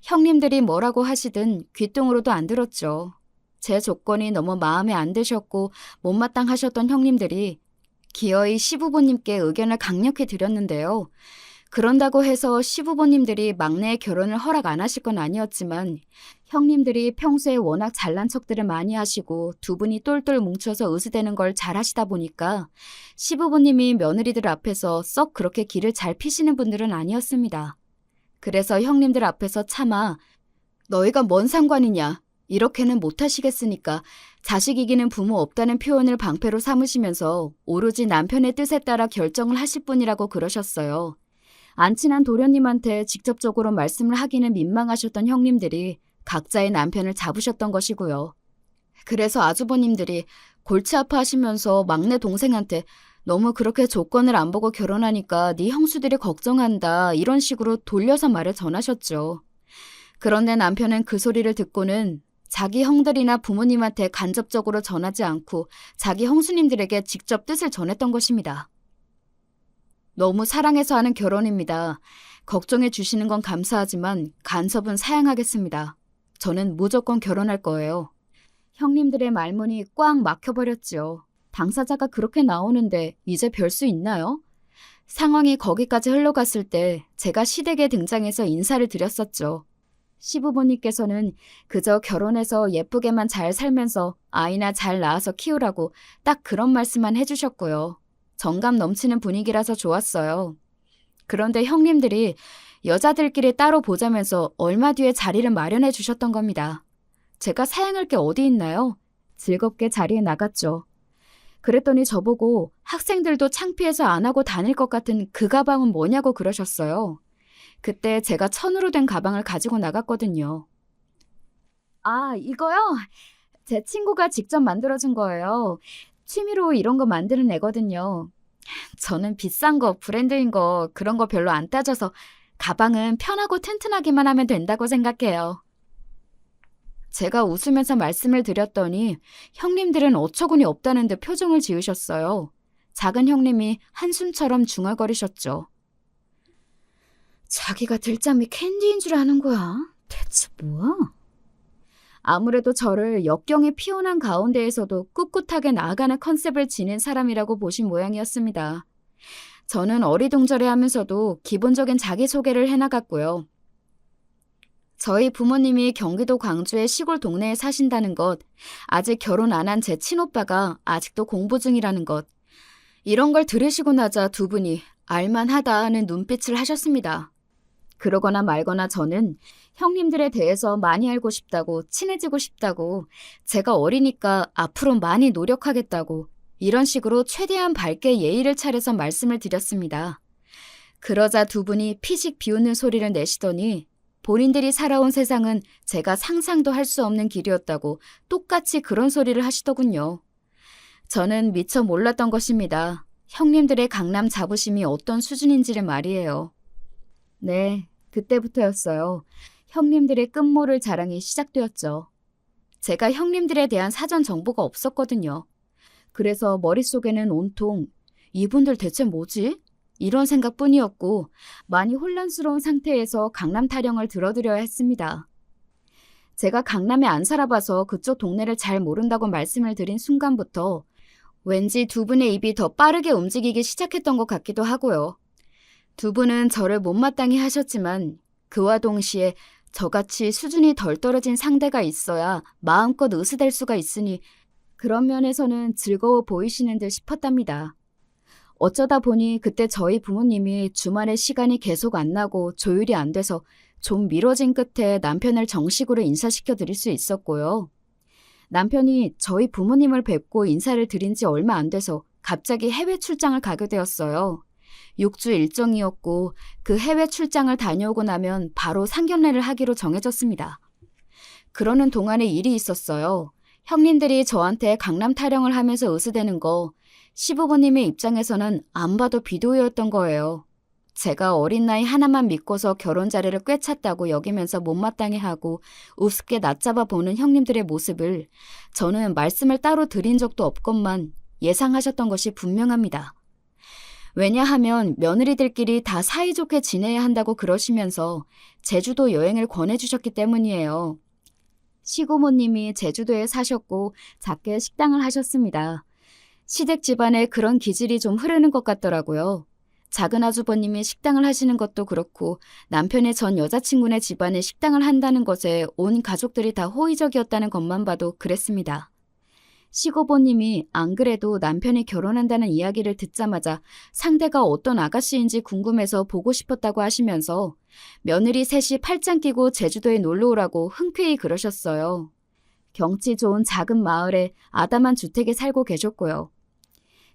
형님들이 뭐라고 하시든 귓등으로도 안 들었죠. 제 조건이 너무 마음에 안 드셨고 못마땅하셨던 형님들이 기어이 시부모님께 의견을 강력히 드렸는데요. 그런다고 해서 시부모님들이 막내의 결혼을 허락 안 하실 건 아니었지만 형님들이 평소에 워낙 잘난 척들을 많이 하시고 두 분이 똘똘 뭉쳐서 으스대는 걸 잘하시다 보니까 시부모님이 며느리들 앞에서 썩 그렇게 길을 잘 피시는 분들은 아니었습니다. 그래서 형님들 앞에서 차마 너희가 뭔 상관이냐 이렇게는 못하시겠으니까 자식 이기는 부모 없다는 표현을 방패로 삼으시면서 오로지 남편의 뜻에 따라 결정을 하실 뿐이라고 그러셨어요. 안 친한 도련님한테 직접적으로 말씀을 하기는 민망하셨던 형님들이 각자의 남편을 잡으셨던 것이고요. 그래서 아주버님들이 골치 아파하시면서 막내 동생한테 너무 그렇게 조건을 안 보고 결혼하니까 네 형수들이 걱정한다 이런 식으로 돌려서 말을 전하셨죠. 그런데 남편은 그 소리를 듣고는 자기 형들이나 부모님한테 간접적으로 전하지 않고 자기 형수님들에게 직접 뜻을 전했던 것입니다. 너무 사랑해서 하는 결혼입니다. 걱정해 주시는 건 감사하지만 간섭은 사양하겠습니다. 저는 무조건 결혼할 거예요. 형님들의 말문이 꽉 막혀버렸죠. 당사자가 그렇게 나오는데 이제 별 수 있나요? 상황이 거기까지 흘러갔을 때 제가 시댁에 등장해서 인사를 드렸었죠. 시부모님께서는 그저 결혼해서 예쁘게만 잘 살면서 아이나 잘 낳아서 키우라고 딱 그런 말씀만 해주셨고요. 정감 넘치는 분위기라서 좋았어요. 그런데 형님들이 여자들끼리 따로 보자면서 얼마 뒤에 자리를 마련해 주셨던 겁니다. 제가 사양할 게 어디 있나요? 즐겁게 자리에 나갔죠. 그랬더니 저보고 학생들도 창피해서 안 하고 다닐 것 같은 그 가방은 뭐냐고 그러셨어요. 그때 제가 천으로 된 가방을 가지고 나갔거든요. 아, 이거요? 제 친구가 직접 만들어준 거예요. 취미로 이런 거 만드는 애거든요. 저는 비싼 거, 브랜드인 거, 그런 거 별로 안 따져서 가방은 편하고 튼튼하기만 하면 된다고 생각해요. 제가 웃으면서 말씀을 드렸더니 형님들은 어처구니 없다는 듯 표정을 지으셨어요. 작은 형님이 한숨처럼 중얼거리셨죠. 자기가 들잠이 캔디인 줄 아는 거야? 대체 뭐야? 아무래도 저를 역경에 피어난 가운데에서도 꿋꿋하게 나아가는 컨셉을 지닌 사람이라고 보신 모양이었습니다. 저는 어리둥절해하면서도 기본적인 자기소개를 해나갔고요. 저희 부모님이 경기도 광주의 시골 동네에 사신다는 것, 아직 결혼 안 한 제 친오빠가 아직도 공부 중이라는 것, 이런 걸 들으시고 나자 두 분이 알만하다는 눈빛을 하셨습니다. 그러거나 말거나 저는 형님들에 대해서 많이 알고 싶다고, 친해지고 싶다고, 제가 어리니까 앞으로 많이 노력하겠다고, 이런 식으로 최대한 밝게 예의를 차려서 말씀을 드렸습니다. 그러자 두 분이 피식 비웃는 소리를 내시더니 본인들이 살아온 세상은 제가 상상도 할 수 없는 길이었다고 똑같이 그런 소리를 하시더군요. 저는 미처 몰랐던 것입니다. 형님들의 강남 자부심이 어떤 수준인지를 말이에요. 네, 그때부터였어요. 형님들의 끝모를 자랑이 시작되었죠. 제가 형님들에 대한 사전 정보가 없었거든요. 그래서 머릿속에는 온통 이분들 대체 뭐지? 이런 생각뿐이었고 많이 혼란스러운 상태에서 강남 타령을 들어드려야 했습니다. 제가 강남에 안 살아봐서 그쪽 동네를 잘 모른다고 말씀을 드린 순간부터 왠지 두 분의 입이 더 빠르게 움직이기 시작했던 것 같기도 하고요. 두 분은 저를 못마땅히 하셨지만 그와 동시에 저같이 수준이 덜 떨어진 상대가 있어야 마음껏 으스댈 수가 있으니 그런 면에서는 즐거워 보이시는 듯 싶었답니다. 어쩌다 보니 그때 저희 부모님이 주말에 시간이 계속 안 나고 조율이 안 돼서 좀 미뤄진 끝에 남편을 정식으로 인사시켜 드릴 수 있었고요. 남편이 저희 부모님을 뵙고 인사를 드린 지 얼마 안 돼서 갑자기 해외 출장을 가게 되었어요. 6주 일정이었고 그 해외 출장을 다녀오고 나면 바로 상견례를 하기로 정해졌습니다. 그러는 동안에 일이 있었어요. 형님들이 저한테 강남 타령을 하면서 으스대는 거 시부모님의 입장에서는 안 봐도 비도였던 거예요. 제가 어린 나이 하나만 믿고서 결혼 자리를 꿰찼다고 여기면서 못마땅해 하고 우습게 낮잡아 보는 형님들의 모습을 저는 말씀을 따로 드린 적도 없건만 예상하셨던 것이 분명합니다. 왜냐하면 며느리들끼리 다 사이좋게 지내야 한다고 그러시면서 제주도 여행을 권해주셨기 때문이에요. 시고모님이 제주도에 사셨고 작게 식당을 하셨습니다. 시댁 집안에 그런 기질이 좀 흐르는 것 같더라고요. 작은 아주버님이 식당을 하시는 것도 그렇고 남편의 전 여자친구네 집안에 식당을 한다는 것에 온 가족들이 다 호의적이었다는 것만 봐도 그랬습니다. 시고모님이 안 그래도 남편이 결혼한다는 이야기를 듣자마자 상대가 어떤 아가씨인지 궁금해서 보고 싶었다고 하시면서 며느리 셋이 팔짱 끼고 제주도에 놀러 오라고 흔쾌히 그러셨어요. 경치 좋은 작은 마을에 아담한 주택에 살고 계셨고요.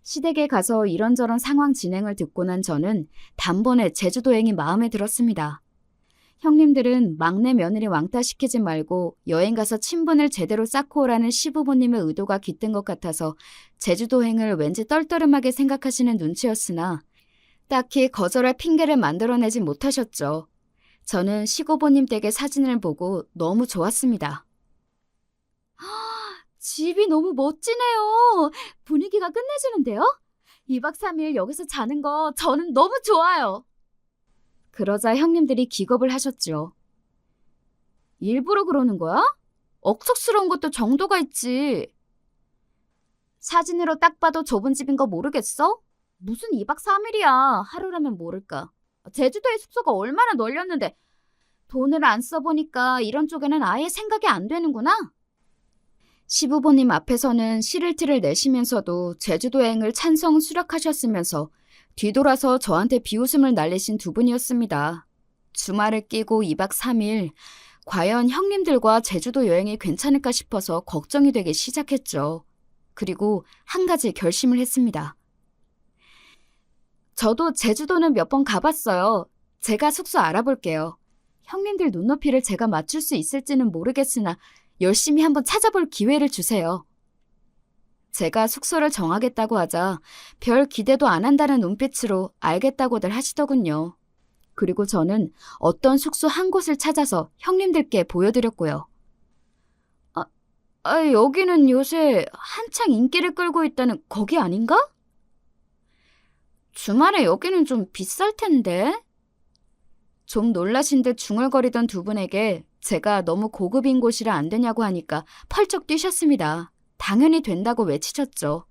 시댁에 가서 이런저런 상황 진행을 듣고 난 저는 단번에 제주도 여행이 마음에 들었습니다. 형님들은 막내 며느리 왕따시키지 말고 여행 가서 친분을 제대로 쌓고 오라는 시부모님의 의도가 깃든 것 같아서 제주도행을 왠지 떨떠름하게 생각하시는 눈치였으나 딱히 거절할 핑계를 만들어내지 못하셨죠. 저는 시고모님 댁의 사진을 보고 너무 좋았습니다. 집이 너무 멋지네요. 분위기가 끝내주는데요? 2박 3일 여기서 자는 거 저는 너무 좋아요. 그러자 형님들이 기겁을 하셨죠. 일부러 그러는 거야? 억척스러운 것도 정도가 있지. 사진으로 딱 봐도 좁은 집인 거 모르겠어? 무슨 2박 3일이야. 하루라면 모를까. 제주도의 숙소가 얼마나 널렸는데 돈을 안 써보니까 이런 쪽에는 아예 생각이 안 되는구나. 시부모님 앞에서는 씨를 티를 내시면서도 제주도 여행을 찬성 수락하셨으면서 뒤돌아서 저한테 비웃음을 날리신 두 분이었습니다. 주말을 끼고 2박 3일, 과연 형님들과 제주도 여행이 괜찮을까 싶어서 걱정이 되기 시작했죠. 그리고 한 가지 결심을 했습니다. 저도 제주도는 몇 번 가봤어요. 제가 숙소 알아볼게요. 형님들 눈높이를 제가 맞출 수 있을지는 모르겠으나 열심히 한번 찾아볼 기회를 주세요. 제가 숙소를 정하겠다고 하자 별 기대도 안 한다는 눈빛으로 알겠다고들 하시더군요. 그리고 저는 어떤 숙소 한 곳을 찾아서 형님들께 보여드렸고요. 여기는 요새 한창 인기를 끌고 있다는 거기 아닌가? 주말에 여기는 좀 비쌀 텐데? 좀 놀라신 듯 중얼거리던 두 분에게 제가 너무 고급인 곳이라 안 되냐고 하니까 펄쩍 뛰셨습니다. 당연히 된다고 외치셨죠.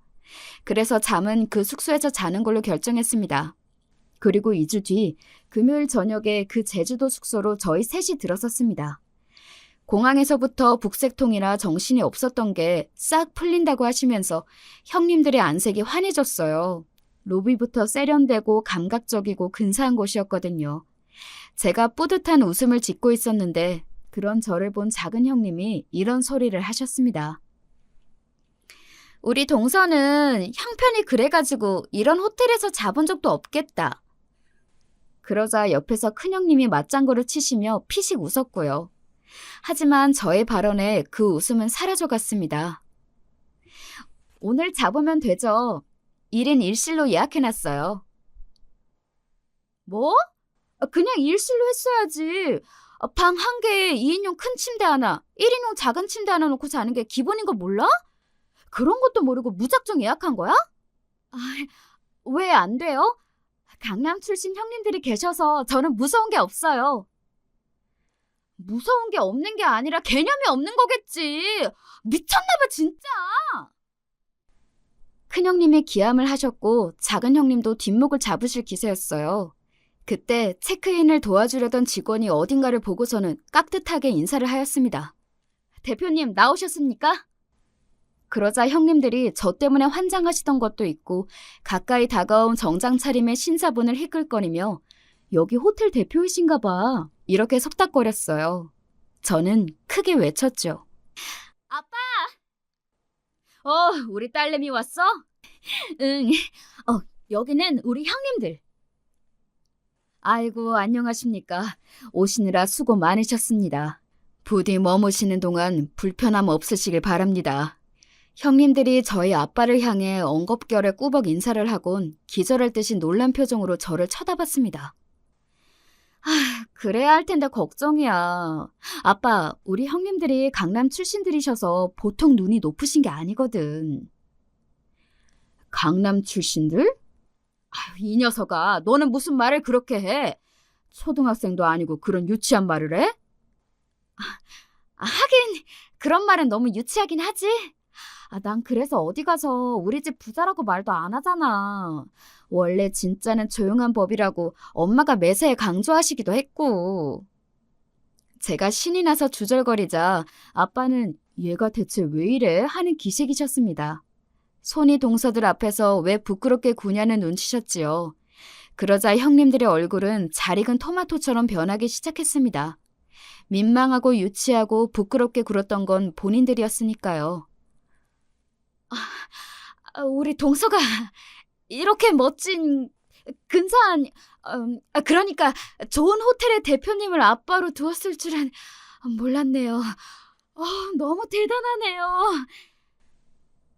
그래서 잠은 그 숙소에서 자는 걸로 결정했습니다. 그리고 2주 뒤 금요일 저녁에 그 제주도 숙소로 저희 셋이 들어섰습니다. 공항에서부터 북색통이라 정신이 없었던 게 싹 풀린다고 하시면서 형님들의 안색이 환해졌어요. 로비부터 세련되고 감각적이고 근사한 곳이었거든요. 제가 뿌듯한 웃음을 짓고 있었는데 그런 저를 본 작은 형님이 이런 소리를 하셨습니다. 우리 동서는 형편이 그래가지고 이런 호텔에서 자본 적도 없겠다. 그러자 옆에서 큰형님이 맞장구를 치시며 피식 웃었고요. 하지만 저의 발언에 그 웃음은 사라져갔습니다. 오늘 잡으면 되죠. 1인 1실로 예약해놨어요. 뭐? 그냥 1실로 했어야지. 방 한 개에 2인용 큰 침대 하나, 1인용 작은 침대 하나 놓고 자는 게 기본인 거 몰라? 그런 것도 모르고 무작정 예약한 거야? 왜 안 돼요? 강남 출신 형님들이 계셔서 저는 무서운 게 없어요. 무서운 게 없는 게 아니라 개념이 없는 거겠지. 미쳤나봐 진짜. 큰형님이 기함을 하셨고 작은 형님도 뒷목을 잡으실 기세였어요. 그때 체크인을 도와주려던 직원이 어딘가를 보고서는 깍듯하게 인사를 하였습니다. 대표님 나오셨습니까? 그러자 형님들이 저 때문에 환장하시던 것도 있고 가까이 다가온 정장 차림의 신사분을 히끌거리며 여기 호텔 대표이신가 봐 이렇게 속닥거렸어요. 저는 크게 외쳤죠. 아빠! 우리 딸내미 왔어? 응. 여기는 우리 형님들. 아이고 안녕하십니까. 오시느라 수고 많으셨습니다. 부디 머무시는 동안 불편함 없으시길 바랍니다. 형님들이 저희 아빠를 향해 엉겁결에 꾸벅 인사를 하곤 기절할 듯이 놀란 표정으로 저를 쳐다봤습니다. 그래야 할 텐데 걱정이야. 아빠, 우리 형님들이 강남 출신들이셔서 보통 눈이 높으신 게 아니거든. 강남 출신들? 이 녀석아, 너는 무슨 말을 그렇게 해? 초등학생도 아니고 그런 유치한 말을 해? 하긴 그런 말은 너무 유치하긴 하지. 난 그래서 어디 가서 우리 집 부자라고 말도 안 하잖아. 원래 진짜는 조용한 법이라고 엄마가 매사에 강조하시기도 했고. 제가 신이 나서 주절거리자 아빠는 얘가 대체 왜 이래 하는 기색이셨습니다. 손이 동서들 앞에서 왜 부끄럽게 구냐는 눈치셨지요. 그러자 형님들의 얼굴은 잘 익은 토마토처럼 변하기 시작했습니다. 민망하고 유치하고 부끄럽게 굴었던 건 본인들이었으니까요. 우리 동서가 이렇게 멋진 근사한 그러니까 좋은 호텔의 대표님을 아빠로 두었을 줄은 몰랐네요. 너무 대단하네요.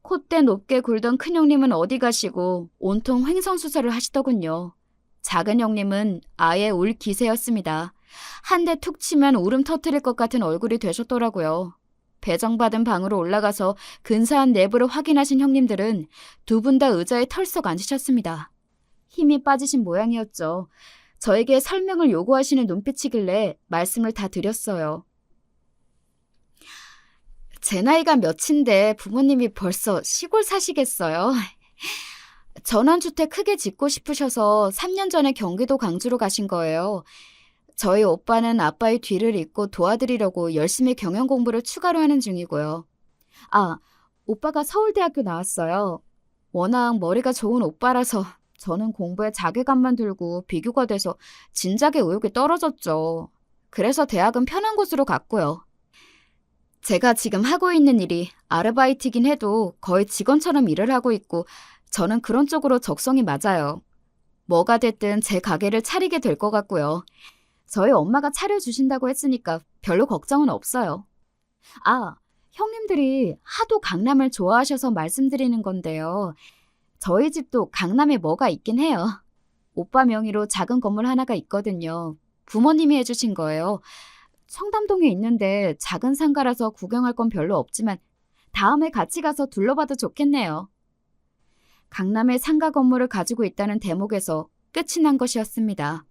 콧대 높게 굴던 큰형님은 어디 가시고 온통 횡성수설을 하시더군요. 작은 형님은 아예 울 기세였습니다. 한 대 툭 치면 울음 터뜨릴 것 같은 얼굴이 되셨더라고요. 배정받은 방으로 올라가서 근사한 내부를 확인하신 형님들은 두 분 다 의자에 털썩 앉으셨습니다. 힘이 빠지신 모양이었죠. 저에게 설명을 요구하시는 눈빛이길래 말씀을 다 드렸어요. 제 나이가 몇인데 부모님이 벌써 시골 사시겠어요? 전원주택 크게 짓고 싶으셔서 3년 전에 경기도 광주로 가신 거예요. 저희 오빠는 아빠의 뒤를 잇고 도와드리려고 열심히 경영 공부를 추가로 하는 중이고요. 오빠가 서울대학교 나왔어요. 워낙 머리가 좋은 오빠라서 저는 공부에 자괴감만 들고 비교가 돼서 진작에 의욕이 떨어졌죠. 그래서 대학은 편한 곳으로 갔고요. 제가 지금 하고 있는 일이 아르바이트긴 해도 거의 직원처럼 일을 하고 있고 저는 그런 쪽으로 적성이 맞아요. 뭐가 됐든 제 가게를 차리게 될 것 같고요. 저희 엄마가 차려주신다고 했으니까 별로 걱정은 없어요. 형님들이 하도 강남을 좋아하셔서 말씀드리는 건데요. 저희 집도 강남에 뭐가 있긴 해요. 오빠 명의로 작은 건물 하나가 있거든요. 부모님이 해주신 거예요. 청담동에 있는데 작은 상가라서 구경할 건 별로 없지만 다음에 같이 가서 둘러봐도 좋겠네요. 강남에 상가 건물을 가지고 있다는 대목에서 끝이 난 것이었습니다.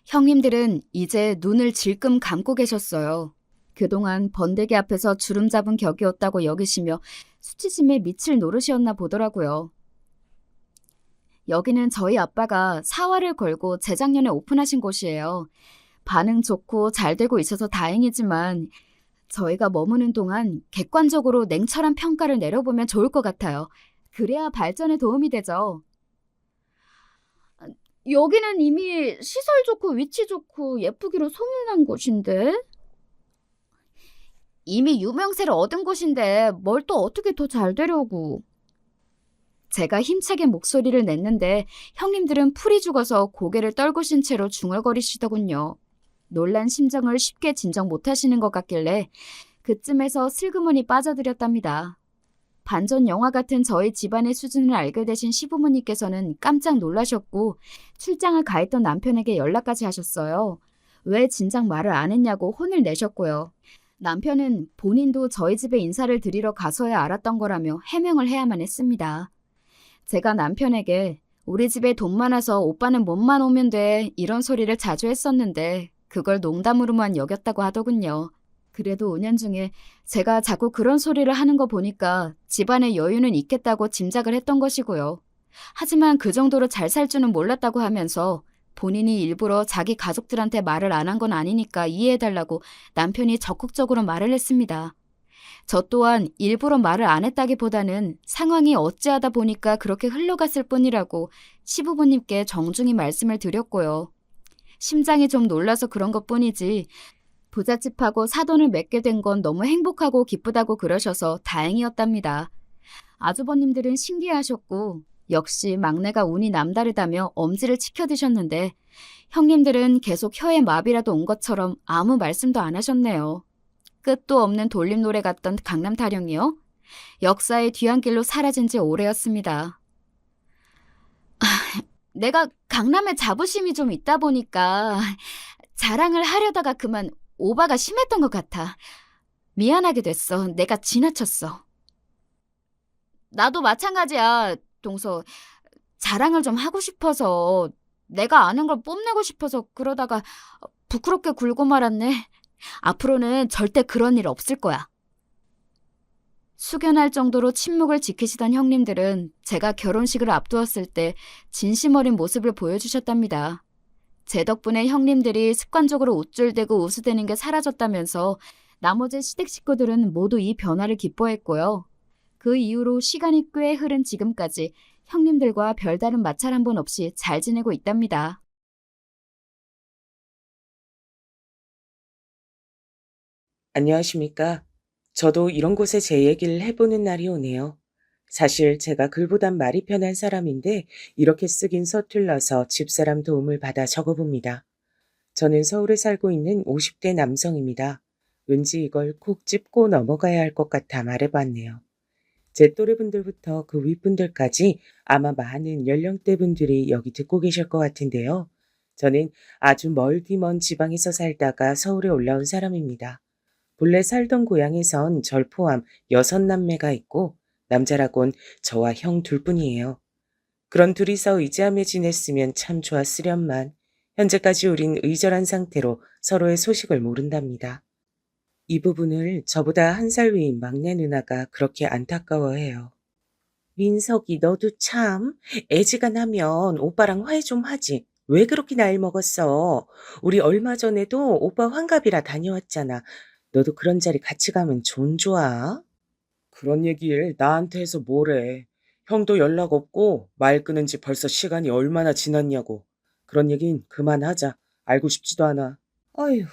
형님들은 이제 눈을 질끔 감고 계셨어요. 그동안 번데기 앞에서 주름 잡은 격이었다고 여기시며 수치심에 미칠 노릇이었나 보더라고요. 여기는 저희 아빠가 사활을 걸고 재작년에 오픈하신 곳이에요. 반응 좋고 잘 되고 있어서 다행이지만 저희가 머무는 동안 객관적으로 냉철한 평가를 내려보면 좋을 것 같아요. 그래야 발전에 도움이 되죠. 여기는 이미 시설 좋고 위치 좋고 예쁘기로 소문난 곳인데? 이미 유명세를 얻은 곳인데 뭘 또 어떻게 더 잘 되려고. 제가 힘차게 목소리를 냈는데 형님들은 풀이 죽어서 고개를 떨구신 채로 중얼거리시더군요. 놀란 심정을 쉽게 진정 못하시는 것 같길래 그쯤에서 슬그머니 빠져들였답니다. 반전 영화 같은 저희 집안의 수준을 알게 되신 시부모님께서는 깜짝 놀라셨고 출장을 가했던 남편에게 연락까지 하셨어요. 왜 진작 말을 안 했냐고 혼을 내셨고요. 남편은 본인도 저희 집에 인사를 드리러 가서야 알았던 거라며 해명을 해야만 했습니다. 제가 남편에게 우리 집에 돈 많아서 오빠는 몸만 오면 돼 이런 소리를 자주 했었는데 그걸 농담으로만 여겼다고 하더군요. 그래도 5년 중에 제가 자꾸 그런 소리를 하는 거 보니까 집안에 여유는 있겠다고 짐작을 했던 것이고요. 하지만 그 정도로 잘 살 줄은 몰랐다고 하면서 본인이 일부러 자기 가족들한테 말을 안 한 건 아니니까 이해해달라고 남편이 적극적으로 말을 했습니다. 저 또한 일부러 말을 안 했다기보다는 상황이 어찌하다 보니까 그렇게 흘러갔을 뿐이라고 시부모님께 정중히 말씀을 드렸고요. 심장이 좀 놀라서 그런 것뿐이지 부잣집하고 사돈을 맺게 된 건 너무 행복하고 기쁘다고 그러셔서 다행이었답니다. 아주버님들은 신기해하셨고 역시 막내가 운이 남다르다며 엄지를 치켜드셨는데 형님들은 계속 혀에 마비라도 온 것처럼 아무 말씀도 안 하셨네요. 끝도 없는 돌림노래 같던 강남 타령이요? 역사의 뒤안길로 사라진 지 오래였습니다. 내가 강남에 자부심이 좀 있다 보니까 자랑을 하려다가 그만 오바가 심했던 것 같아. 미안하게 됐어. 내가 지나쳤어. 나도 마찬가지야, 동서. 자랑을 좀 하고 싶어서 내가 아는 걸 뽐내고 싶어서 그러다가 부끄럽게 굴고 말았네. 앞으로는 절대 그런 일 없을 거야. 숙연할 정도로 침묵을 지키시던 형님들은 제가 결혼식을 앞두었을 때 진심 어린 모습을 보여주셨답니다. 제 덕분에 형님들이 습관적으로 우쭐대고 우스대는 게 사라졌다면서 나머지 시댁 식구들은 모두 이 변화를 기뻐했고요. 그 이후로 시간이 꽤 흐른 지금까지 형님들과 별다른 마찰 한 번 없이 잘 지내고 있답니다. 안녕하십니까. 저도 이런 곳에 제 얘기를 해보는 날이 오네요. 사실 제가 글보단 말이 편한 사람인데 이렇게 쓰긴 서툴러서 집사람 도움을 받아 적어봅니다. 저는 서울에 살고 있는 50대 남성입니다. 왠지 이걸 콕 짚고 넘어가야 할 것 같아 말해봤네요. 제 또래분들부터 그 윗분들까지 아마 많은 연령대 분들이 여기 듣고 계실 것 같은데요. 저는 아주 멀디 먼 지방에서 살다가 서울에 올라온 사람입니다. 본래 살던 고향에선 절 포함 6남매가 있고 남자라곤 저와 형 둘뿐이에요. 그런 둘이서 의지하며 지냈으면 참 좋았으련만 현재까지 우린 의절한 상태로 서로의 소식을 모른답니다. 이 부분을 저보다 1살 위인 막내 누나가 그렇게 안타까워해요. 민석이 너도 참 애지간하면 오빠랑 화해 좀 하지. 왜 그렇게 나이 먹었어? 우리 얼마 전에도 오빠 환갑이라 다녀왔잖아. 너도 그런 자리 같이 가면 좀 좋아? 그런 얘기를 나한테 해서 뭐래. 형도 연락 없고 말 끊은 지 벌써 시간이 얼마나 지났냐고. 그런 얘긴 그만하자. 알고 싶지도 않아. 어휴,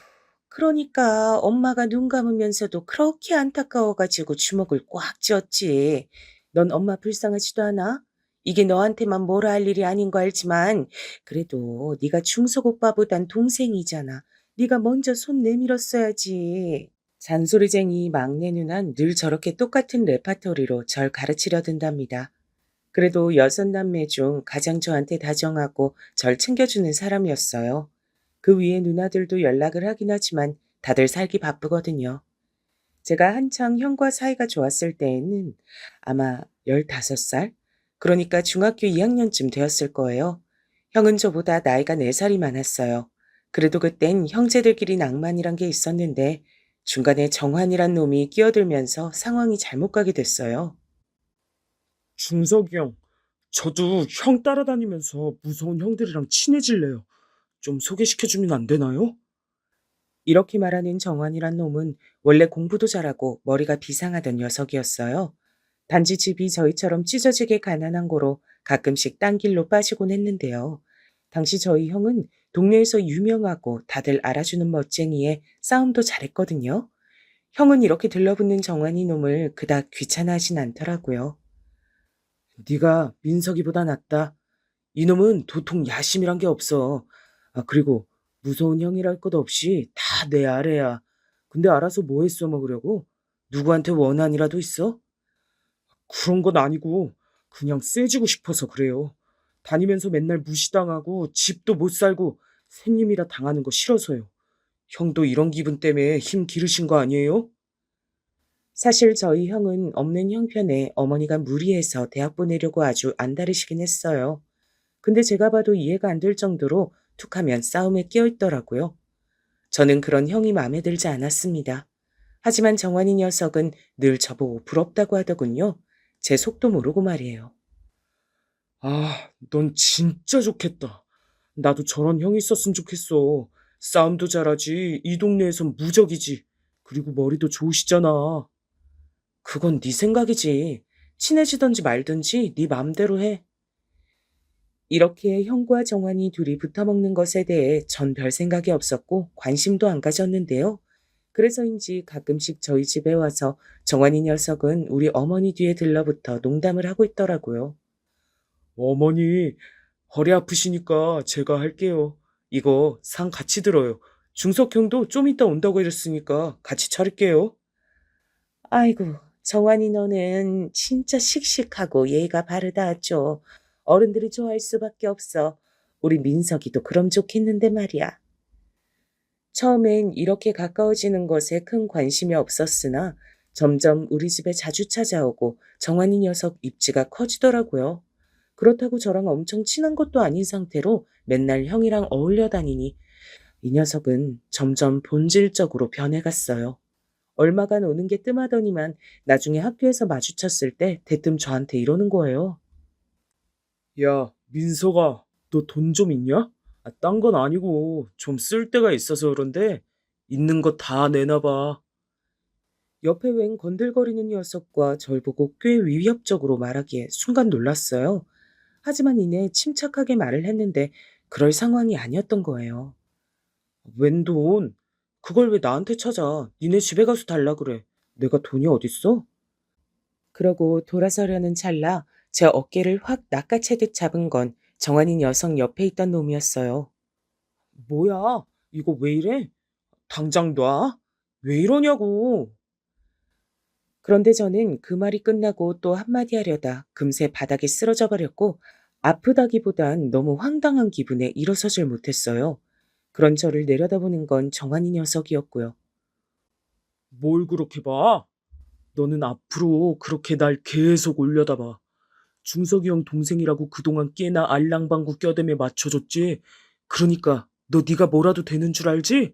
그러니까 엄마가 눈 감으면서도 그렇게 안타까워가지고 주먹을 꽉 쥐었지. 넌 엄마 불쌍하지도 않아? 이게 너한테만 뭐라 할 일이 아닌 거 알지만 그래도 네가 중석 오빠보단 동생이잖아. 네가 먼저 손 내밀었어야지. 잔소리쟁이 막내 누난 늘 저렇게 똑같은 레파토리로 절 가르치려 든답니다. 그래도 6남매 중 가장 저한테 다정하고 절 챙겨주는 사람이었어요. 그 위에 누나들도 연락을 하긴 하지만 다들 살기 바쁘거든요. 제가 한창 형과 사이가 좋았을 때에는 아마 15살? 그러니까 중학교 2학년쯤 되었을 거예요. 형은 저보다 나이가 4살이 많았어요. 그래도 그땐 형제들끼리 낭만이란 게 있었는데 중간에 정환이란 놈이 끼어들면서 상황이 잘못 가게 됐어요. 준석이 형, 저도 형 따라다니면서 무서운 형들이랑 친해질래요. 좀 소개시켜주면 안 되나요? 이렇게 말하는 정환이란 놈은 원래 공부도 잘하고 머리가 비상하던 녀석이었어요. 단지 집이 저희처럼 찢어지게 가난한 거로 가끔씩 딴 길로 빠지곤 했는데요. 당시 저희 형은 동네에서 유명하고 다들 알아주는 멋쟁이에 싸움도 잘했거든요. 형은 이렇게 들러붙는 정환이 놈을 그닥 귀찮아하진 않더라고요. 네가 민석이보다 낫다. 이놈은 도통 야심이란 게 없어. 아, 그리고 무서운 형이랄 것 없이 다 내 아래야. 근데 알아서 뭐에 써먹으려고? 누구한테 원한이라도 있어? 그런 건 아니고 그냥 세지고 싶어서 그래요. 다니면서 맨날 무시당하고 집도 못 살고 샌님이라 당하는 거 싫어서요. 형도 이런 기분 때문에 힘 기르신 거 아니에요? 사실 저희 형은 없는 형편에 어머니가 무리해서 대학 보내려고 아주 안달으시긴 했어요. 근데 제가 봐도 이해가 안 될 정도로 툭하면 싸움에 끼어있더라고요. 저는 그런 형이 마음에 들지 않았습니다. 하지만 정환이 녀석은 늘 저보고 부럽다고 하더군요. 제 속도 모르고 말이에요. 아, 넌 진짜 좋겠다. 나도 저런 형이 있었으면 좋겠어. 싸움도 잘하지, 이 동네에선 무적이지. 그리고 머리도 좋으시잖아. 그건 네 생각이지. 친해지던지 말든지 네 맘대로 해. 이렇게 형과 정환이 둘이 붙어먹는 것에 대해 전 별 생각이 없었고 관심도 안 가졌는데요. 그래서인지 가끔씩 저희 집에 와서 정환이 녀석은 우리 어머니 뒤에 들러붙어 농담을 하고 있더라고요. 어머니, 허리 아프시니까 제가 할게요. 이거 상 같이 들어요. 중석 형도 좀 이따 온다고 이랬으니까 같이 차릴게요. 아이고, 정환이 너는 진짜 씩씩하고 예의가 바르다 하죠. 어른들이 좋아할 수밖에 없어. 우리 민석이도 그럼 좋겠는데 말이야. 처음엔 이렇게 가까워지는 것에 큰 관심이 없었으나 점점 우리 집에 자주 찾아오고 정환이 녀석 입지가 커지더라고요. 그렇다고 저랑 엄청 친한 것도 아닌 상태로 맨날 형이랑 어울려 다니니 이 녀석은 점점 본질적으로 변해갔어요. 얼마간 오는 게 뜸하더니만 나중에 학교에서 마주쳤을 때 대뜸 저한테 이러는 거예요. 야, 민서가, 너 돈 좀 있냐? 아, 딴 건 아니고 좀 쓸 데가 있어서 그런데 있는 거 다 내놔봐. 옆에 웬 건들거리는 녀석과 절 보고 꽤 위협적으로 말하기에 순간 놀랐어요. 하지만 이내 침착하게 말을 했는데 그럴 상황이 아니었던 거예요. 웬 돈? 그걸 왜 나한테 찾아? 니네 집에 가서 달라 그래. 내가 돈이 어딨어? 그러고 돌아서려는 찰나 제 어깨를 확 낚아채듯 잡은 건 정한이 녀석 옆에 있던 놈이었어요. 뭐야? 이거 왜 이래? 당장 놔? 왜 이러냐고. 그런데 저는 그 말이 끝나고 또 한마디 하려다 금세 바닥에 쓰러져 버렸고 아프다기보단 너무 황당한 기분에 일어서질 못했어요. 그런 저를 내려다보는 건 정한이 녀석이었고요. 뭘 그렇게 봐? 너는 앞으로 그렇게 날 계속 올려다봐. 중석이 형 동생이라고 그동안 꽤나 알랑방구 껴대며 맞춰줬지. 그러니까 너 네가 뭐라도 되는 줄 알지?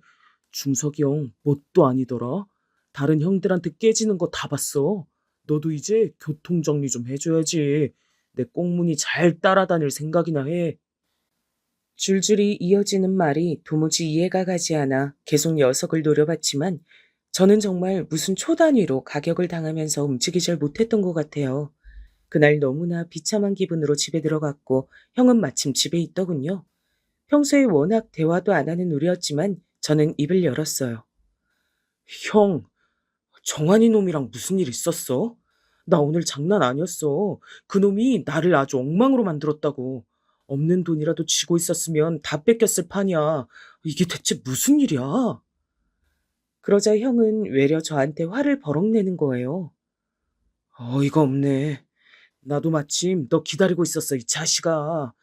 중석이 형 뭣도 아니더라. 다른 형들한테 깨지는 거 다 봤어. 너도 이제 교통정리 좀 해줘야지. 내 꽁무니 잘 따라다닐 생각이나 해. 줄줄이 이어지는 말이 도무지 이해가 가지 않아 계속 녀석을 노려봤지만 저는 정말 무슨 초단위로 가격을 당하면서 움직이질 못했던 것 같아요. 그날 너무나 비참한 기분으로 집에 들어갔고 형은 마침 집에 있더군요. 평소에 워낙 대화도 안 하는 우리였지만 저는 입을 열었어요. 형, 정한이 놈이랑 무슨 일 있었어? 나 오늘 장난 아니었어. 그 놈이 나를 아주 엉망으로 만들었다고. 없는 돈이라도 쥐고 있었으면 다 뺏겼을 판이야. 이게 대체 무슨 일이야? 그러자 형은 외려 저한테 화를 버럭 내는 거예요. 어이가 없네. 나도 마침 너 기다리고 있었어, 이 자식아.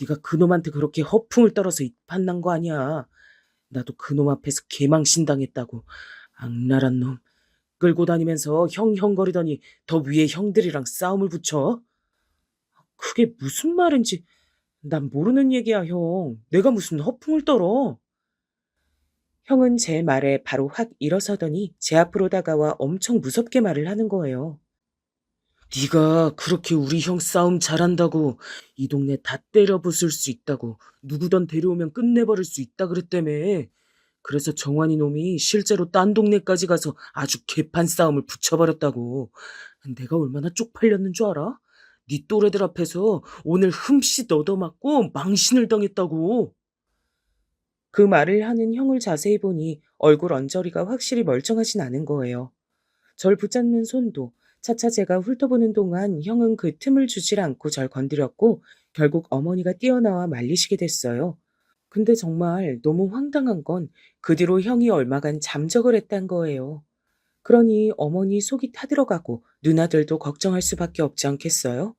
네가 그놈한테 그렇게 허풍을 떨어서 입판난 거 아니야. 나도 그놈 앞에서 개망신당했다고. 악랄한 놈. 끌고 다니면서 형거리더니 더 위에 형들이랑 싸움을 붙여? 그게 무슨 말인지 난 모르는 얘기야, 형. 내가 무슨 허풍을 떨어. 형은 제 말에 바로 확 일어서더니 제 앞으로 다가와 엄청 무섭게 말을 하는 거예요. 네가 그렇게 우리 형 싸움 잘한다고 이 동네 다 때려 부술 수 있다고 누구든 데려오면 끝내버릴 수 있다 그랬다며. 그래서 정환이 놈이 실제로 딴 동네까지 가서 아주 개판 싸움을 붙여버렸다고. 내가 얼마나 쪽팔렸는 줄 알아? 네 또래들 앞에서 오늘 흠씨 얻어맞고 망신을 당했다고. 그 말을 하는 형을 자세히 보니 얼굴 언저리가 확실히 멀쩡하진 않은 거예요. 절 붙잡는 손도 차차 제가 훑어보는 동안 형은 그 틈을 주질 않고 절 건드렸고 결국 어머니가 뛰어나와 말리시게 됐어요. 근데 정말 너무 황당한 건 그 뒤로 형이 얼마간 잠적을 했단 거예요. 그러니 어머니 속이 타들어가고 누나들도 걱정할 수밖에 없지 않겠어요?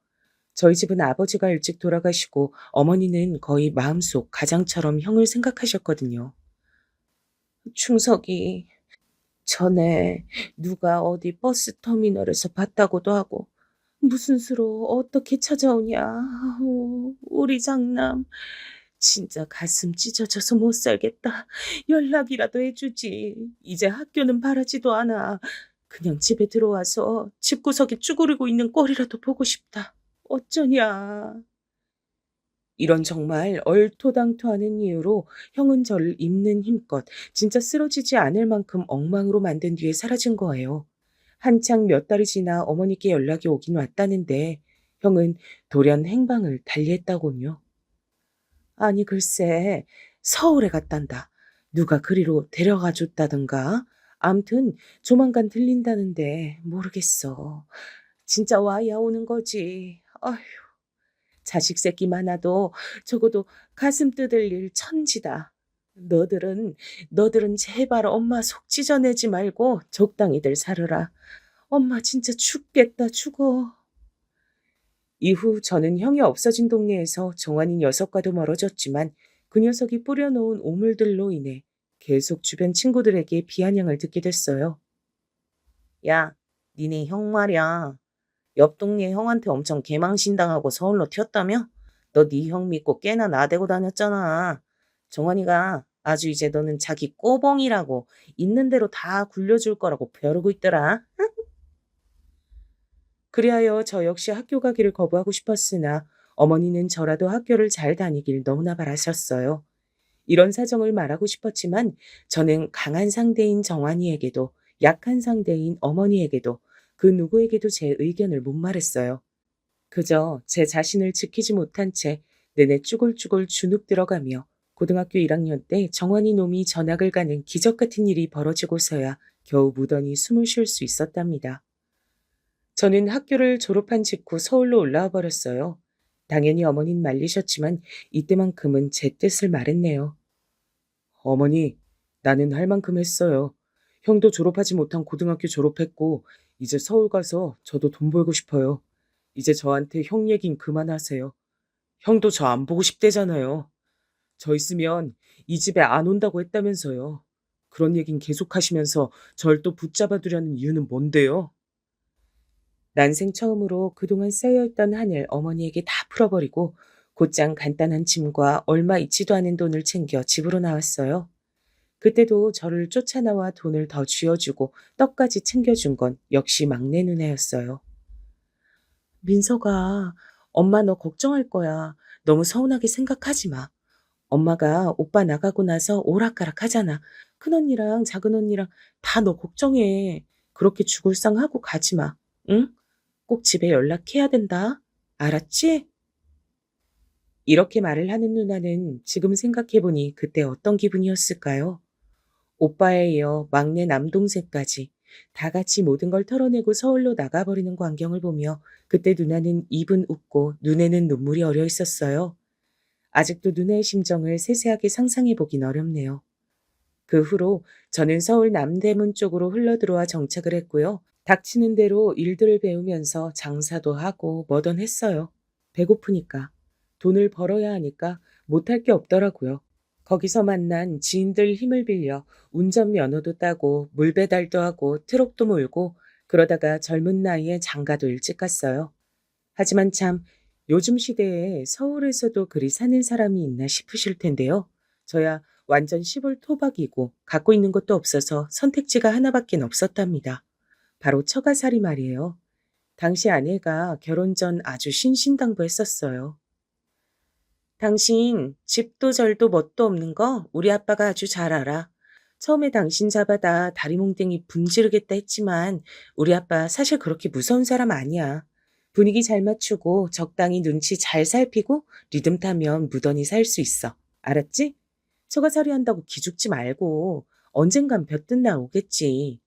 저희 집은 아버지가 일찍 돌아가시고 어머니는 거의 마음속 가장처럼 형을 생각하셨거든요. 충석이 전에 누가 어디 버스터미널에서 봤다고도 하고 무슨 수로 어떻게 찾아오냐. 우리 장남 진짜 가슴 찢어져서 못 살겠다. 연락이라도 해주지. 이제 학교는 바라지도 않아. 그냥 집에 들어와서 집구석에 쭈그리고 있는 꼴이라도 보고 싶다. 어쩌냐. 이런 정말 얼토당토하는 이유로 형은 저를 입는 힘껏 진짜 쓰러지지 않을 만큼 엉망으로 만든 뒤에 사라진 거예요. 한창 몇 달이 지나 어머니께 연락이 오긴 왔다는데 형은 돌연 행방을 달리했다군요. 아니 글쎄 서울에 갔단다. 누가 그리로 데려가 줬다던가. 암튼 조만간 들린다는데 모르겠어. 진짜 와야 오는 거지. 아휴. 자식 새끼 많아도 적어도 가슴 뜯을 일 천지다. 너들은 제발 엄마 속 찢어내지 말고 적당히들 살아라. 엄마 진짜 죽겠다 죽어. 이후 저는 형이 없어진 동네에서 정환이 녀석과도 멀어졌지만 그 녀석이 뿌려놓은 오물들로 인해 계속 주변 친구들에게 비아냥을 듣게 됐어요. 야, 니네 형 말이야. 옆 동네 형한테 엄청 개망신당하고 서울로 튀었다며? 너 네 형 믿고 꽤나 나대고 다녔잖아. 정환이가 아주 이제 너는 자기 꼬봉이라고 있는 대로 다 굴려줄 거라고 벼르고 있더라. 그리하여 저 역시 학교 가기를 거부하고 싶었으나 어머니는 저라도 학교를 잘 다니길 너무나 바라셨어요. 이런 사정을 말하고 싶었지만 저는 강한 상대인 정환이에게도 약한 상대인 어머니에게도 그 누구에게도 제 의견을 못 말했어요. 그저 제 자신을 지키지 못한 채 내내 쭈글쭈글 주눅 들어가며 고등학교 1학년 때 정환이 놈이 전학을 가는 기적 같은 일이 벌어지고서야 겨우 무던히 숨을 쉴 수 있었답니다. 저는 학교를 졸업한 직후 서울로 올라와 버렸어요. 당연히 어머니는 말리셨지만 이때만큼은 제 뜻을 말했네요. 어머니, 나는 할 만큼 했어요. 형도 졸업하지 못한 고등학교 졸업했고 이제 서울 가서 저도 돈 벌고 싶어요. 이제 저한테 형 얘긴 그만하세요. 형도 저 안 보고 싶대잖아요. 저 있으면 이 집에 안 온다고 했다면서요. 그런 얘긴 계속 하시면서 절 또 붙잡아 두려는 이유는 뭔데요? 난생 처음으로 그동안 쌓여있던 한을 어머니에게 다 풀어버리고 곧장 간단한 짐과 얼마 있지도 않은 돈을 챙겨 집으로 나왔어요. 그때도 저를 쫓아나와 돈을 더 쥐어주고 떡까지 챙겨준 건 역시 막내 누나였어요. 민서가 엄마 너 걱정할 거야. 너무 서운하게 생각하지 마. 엄마가 오빠 나가고 나서 오락가락 하잖아. 큰언니랑 작은언니랑 다 너 걱정해. 그렇게 죽을 상하고 가지 마. 응? 꼭 집에 연락해야 된다. 알았지? 이렇게 말을 하는 누나는 지금 생각해보니 그때 어떤 기분이었을까요? 오빠에 이어 막내 남동생까지 다 같이 모든 걸 털어내고 서울로 나가버리는 광경을 보며 그때 누나는 입은 웃고 눈에는 눈물이 어려 있었어요. 아직도 누나의 심정을 세세하게 상상해보긴 어렵네요. 그 후로 저는 서울 남대문 쪽으로 흘러들어와 정착을 했고요. 닥치는 대로 일들을 배우면서 장사도 하고 뭐든 했어요. 배고프니까. 돈을 벌어야 하니까 못할 게 없더라고요. 거기서 만난 지인들 힘을 빌려 운전면허도 따고 물배달도 하고 트럭도 몰고 그러다가 젊은 나이에 장가도 일찍 갔어요. 하지만 참 요즘 시대에 서울에서도 그리 사는 사람이 있나 싶으실 텐데요. 저야 완전 시골 토박이고 갖고 있는 것도 없어서 선택지가 하나밖엔 없었답니다. 바로 처가살이 말이에요. 당시 아내가 결혼 전 아주 신신당부했었어요. 당신 집도 절도 뭣도 없는 거 우리 아빠가 아주 잘 알아. 처음에 당신 잡아다 다리몽댕이 분지르겠다 했지만 우리 아빠 사실 그렇게 무서운 사람 아니야. 분위기 잘 맞추고 적당히 눈치 잘 살피고 리듬 타면 무던히 살 수 있어. 알았지? 처가살이 한다고 기죽지 말고 언젠간 볕든 날 오겠지.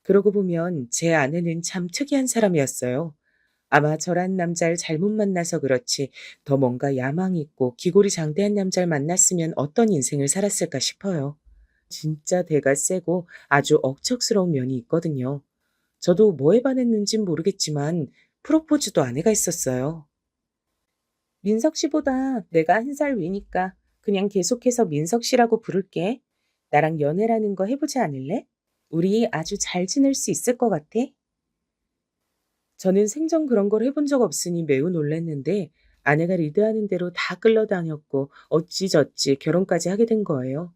그러고 보면 제 아내는 참 특이한 사람이었어요. 아마 저란 남자를 잘못 만나서 그렇지 더 뭔가 야망 있고 기골이 장대한 남자를 만났으면 어떤 인생을 살았을까 싶어요. 진짜 대가 세고 아주 억척스러운 면이 있거든요. 저도 뭐에 반했는진 모르겠지만 프로포즈도 아내가 했었어요. 민석 씨보다 내가 한 살 위니까 그냥 계속해서 민석 씨라고 부를게. 나랑 연애라는 거 해보지 않을래? 우리 아주 잘 지낼 수 있을 것 같아. 저는 생전 그런 걸 해본 적 없으니 매우 놀랐는데 아내가 리드하는 대로 다 끌려다녔고 어찌저찌 결혼까지 하게 된 거예요.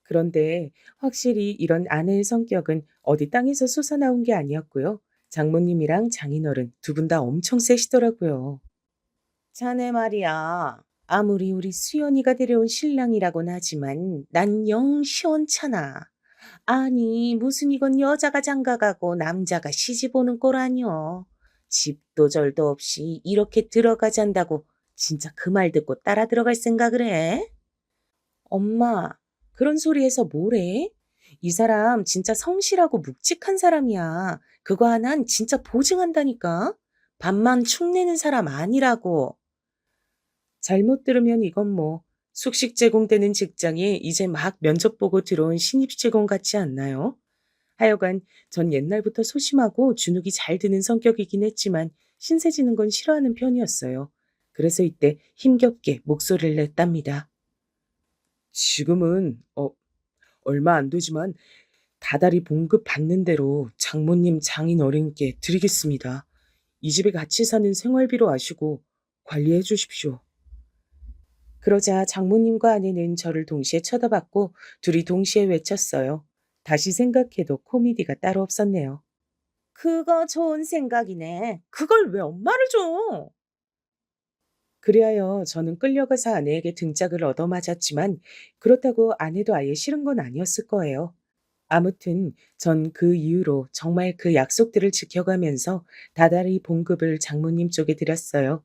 그런데 확실히 이런 아내의 성격은 어디 땅에서 솟아나온 게 아니었고요. 장모님이랑 장인어른 두 분 다 엄청 세시더라고요. 자네 말이야. 아무리 우리 수연이가 데려온 신랑이라곤 하지만 난 영 시원찮아. 아니 무슨 이건 여자가 장가가고 남자가 시집 오는 꼴 아니여. 집도 절도 없이 이렇게 들어가잔다고 진짜 그 말 듣고 따라 들어갈 생각을 해? 엄마, 그런 소리 해서 뭐래? 이 사람 진짜 성실하고 묵직한 사람이야. 그거 하나는 진짜 보증한다니까. 밥만 축내는 사람 아니라고. 잘못 들으면 이건 뭐 숙식 제공되는 직장에 이제 막 면접 보고 들어온 신입 직원 같지 않나요? 하여간 전 옛날부터 소심하고 주눅이 잘 드는 성격이긴 했지만 신세지는 건 싫어하는 편이었어요. 그래서 이때 힘겹게 목소리를 냈답니다. 지금은 얼마 안 되지만 다달이 봉급 받는 대로 장모님 장인 어른께 드리겠습니다. 이 집에 같이 사는 생활비로 아시고 관리해 주십시오. 그러자 장모님과 아내는 저를 동시에 쳐다봤고 둘이 동시에 외쳤어요. 다시 생각해도 코미디가 따로 없었네요. 그거 좋은 생각이네. 그걸 왜 엄마를 줘? 그리하여 저는 끌려가서 아내에게 등짝을 얻어맞았지만 그렇다고 아내도 아예 싫은 건 아니었을 거예요. 아무튼 전 그 이후로 정말 그 약속들을 지켜가면서 다달이 봉급을 장모님 쪽에 드렸어요.